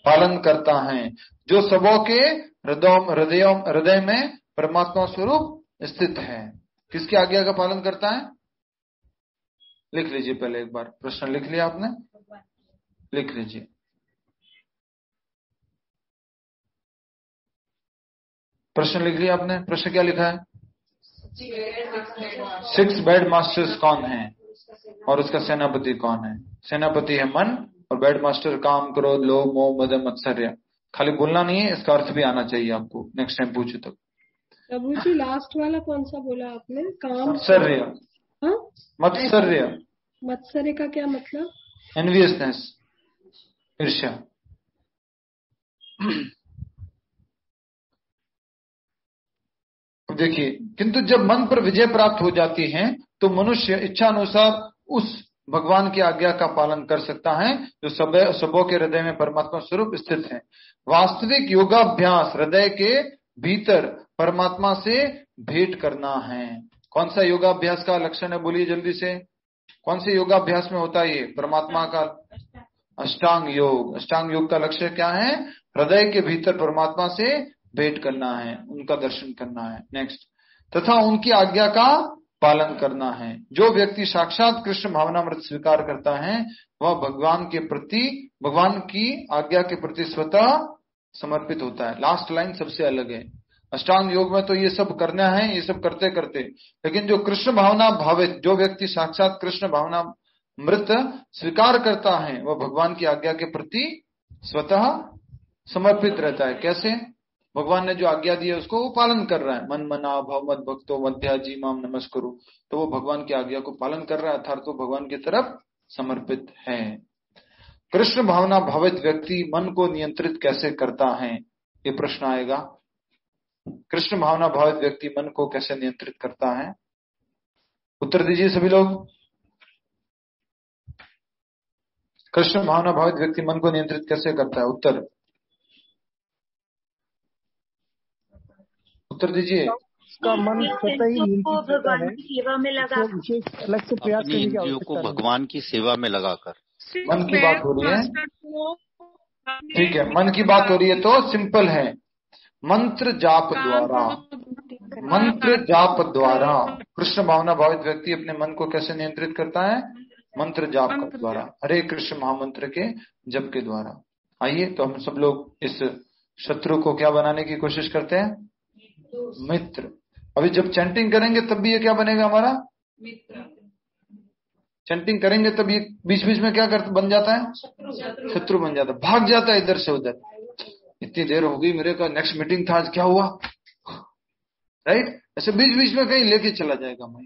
पालन करता है जो सबों के हृदय में परमात्मा स्वरूप स्थित है। किसकी आज्ञा का पालन करता है? लिख लीजिए पहले एक बार, प्रश्न लिख लिया आपने? लिख लीजिए। प्रश्न लिख लिया आपने? प्रश्न क्या लिखा है? 6 बैड मास्टर्स कौन है और उसका सेनापति कौन है? सेनापति है मन, और बैड मास्टर काम, क्रोध, लोभ, मोह, मद, मत्सर्य। खाली बोलना नहीं है, इसका अर्थ भी आना चाहिए आपको, नेक्स्ट टाइम पूछो तब। प्रभु जी लास्ट वाला कौन सा बोला आपने? काम, मत्सर्य। हाँ? मत्सर्य। मत्सर्य का क्या मतलब? एनवियसनेस, ईर्ष्या। देखिए, किंतु जब मन पर विजय प्राप्त हो जाती है तो मनुष्य इच्छा अनुसार उस भगवान की आज्ञा का पालन कर सकता है जो सबों के हृदय में परमात्मा स्वरूप स्थित है। वास्तविक योगाभ्यास हृदय के भीतर परमात्मा से भेंट करना है। कौन सा योगाभ्यास का लक्षण है? बोलिए जल्दी से, कौन से योगाभ्यास में होता है ये? परमात्मा का अष्टांग योग। अष्टांग योग का लक्ष्य क्या है? हृदय के भीतर परमात्मा से भेंट करना है, उनका दर्शन करना है। नेक्स्ट, तथा उनकी आज्ञा का पालन करना है। जो व्यक्ति साक्षात कृष्ण भावनामृत स्वीकार करता है वह भगवान की आज्ञा के प्रति स्वतः समर्पित होता है। लास्ट लाइन सबसे अलग है। अष्टांग योग में तो ये सब करना है, ये सब करते करते, लेकिन जो कृष्ण भावना भावित, जो व्यक्ति साक्षात कृष्ण भावना मृत स्वीकार करता है वह भगवान की आज्ञा के प्रति स्वतः समर्पित रहता है। कैसे? भगवान ने जो आज्ञा दी है उसको वो पालन कर रहा है। मन मना भव मद भक्तो मध्याजी माम नमस्कुरु, तो वो भगवान की आज्ञा को पालन कर रहा है, अर्थात तो भगवान की तरफ समर्पित है। कृष्ण भावना भावित व्यक्ति मन को नियंत्रित कैसे करता है, ये प्रश्न आएगा। कृष्ण भावना भावित व्यक्ति मन को कैसे नियंत्रित करता है? उत्तर दीजिए सभी लोग। कृष्ण भावना भावित व्यक्ति मन को नियंत्रित कैसे करता है? उत्तर। उत्तर दीजिए। उसका मन स्वतः ही नियंत्रित करता है, सेवा में लगा विशेष अलग से प्रयास करने की इंद्रियों को भगवान की सेवा में लगाकर। मन की बात हो रही है, ठीक है, मन की बात हो रही है तो सिंपल है, मंत्र जाप द्वारा, मंत्र जाप द्वारा कृष्ण भावना भावित व्यक्ति अपने मन को कैसे नियंत्रित करता है? मंत्र जाप के द्वारा, हरे कृष्ण महामंत्र के जप के द्वारा। आइए तो हम सब लोग इस शत्रु को क्या बनाने की कोशिश करते हैं? मित्र। अभी जब चैंटिंग करेंगे तब भी ये क्या बनेगा हमारा? मित्र। चैंटिंग करेंगे तब ये बीच बीच में क्या बन जाता है? शत्रु बन जाता है, भाग जाता है इधर से उधर। इतनी देर हो गई, मेरे का नेक्स्ट मीटिंग था, आज क्या हुआ, राइट? ऐसे बीच बीच में कहीं लेके चला जाएगा मैं।